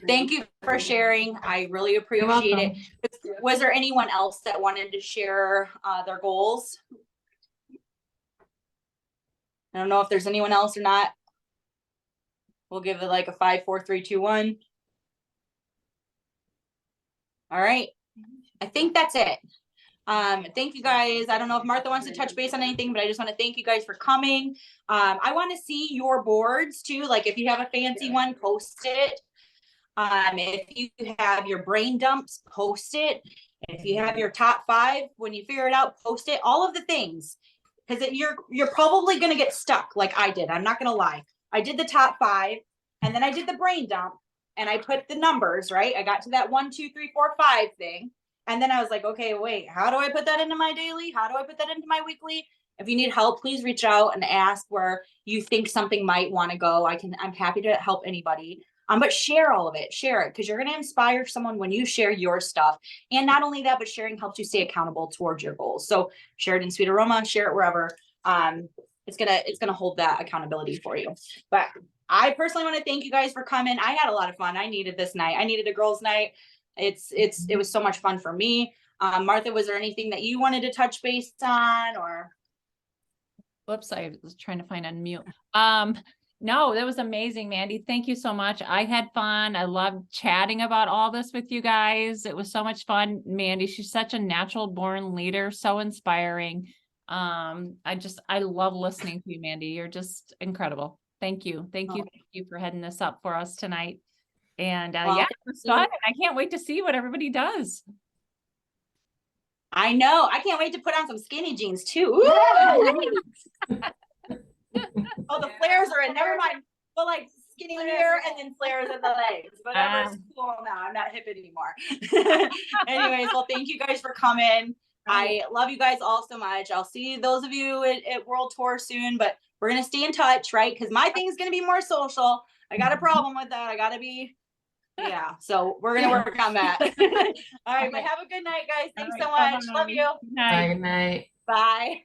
thank you for sharing. I really You're appreciate welcome. it. Was there anyone else that wanted to share their goals? I don't know if there's anyone else or not. We'll give it like a 5, 4, 3, 2, 1. All right. I think that's it. Thank you guys. I don't know if Martha wants to touch base on anything, but I just want to thank you guys for coming. I want to see your boards too. Like if you have a fancy one, post it. If you have your brain dumps, post it. If you have your top 5, when you figure it out, post it. All of the things, because you're probably gonna get stuck like I did. I'm not gonna lie. I did the top 5, and then I did the brain dump, and I put the numbers right. I got to that 1, 2, 3, 4, 5 thing, and then I was like, okay, wait, how do I put that into my daily? How do I put that into my weekly? If you need help, please reach out and ask where you think something might want to go. I'm happy to help anybody. But share all of it, share it, because you're going to inspire someone when you share your stuff. And not only that, but sharing helps you stay accountable towards your goals. So share it in Sweet Aroma, share it wherever. It's gonna hold that accountability for you. But I personally want to thank you guys for coming. I had a lot of fun. I needed this night. I needed a girls' night. It was so much fun for me. Martha, was there anything that you wanted to touch base on, or? Whoops, I was trying to find unmute. No, that was amazing, Mandy. Thank you so much. I had fun. I loved chatting about all this with you guys. It was so much fun. Mandy, she's such a natural born leader, so inspiring. I love listening to you, Mandy. You're just incredible. Thank you. Thank you for heading this up for us tonight. And yeah, it was fun. And I can't wait to see what everybody does. I know. I can't wait to put on some skinny jeans too. Oh, the flares are in. Never mind. But like skinny here and then flares in the legs. Whatever's cool now. I'm not hip anymore. Anyways, well, thank you guys for coming. I love you guys all so much. I'll see those of you at World Tour soon, but we're gonna stay in touch, right? Because my thing is gonna be more social. I got a problem with that. I gotta be, yeah. So we're gonna work on that. All right, but have a good night, guys. Thanks so much. Love you. Good night. Good night. Bye.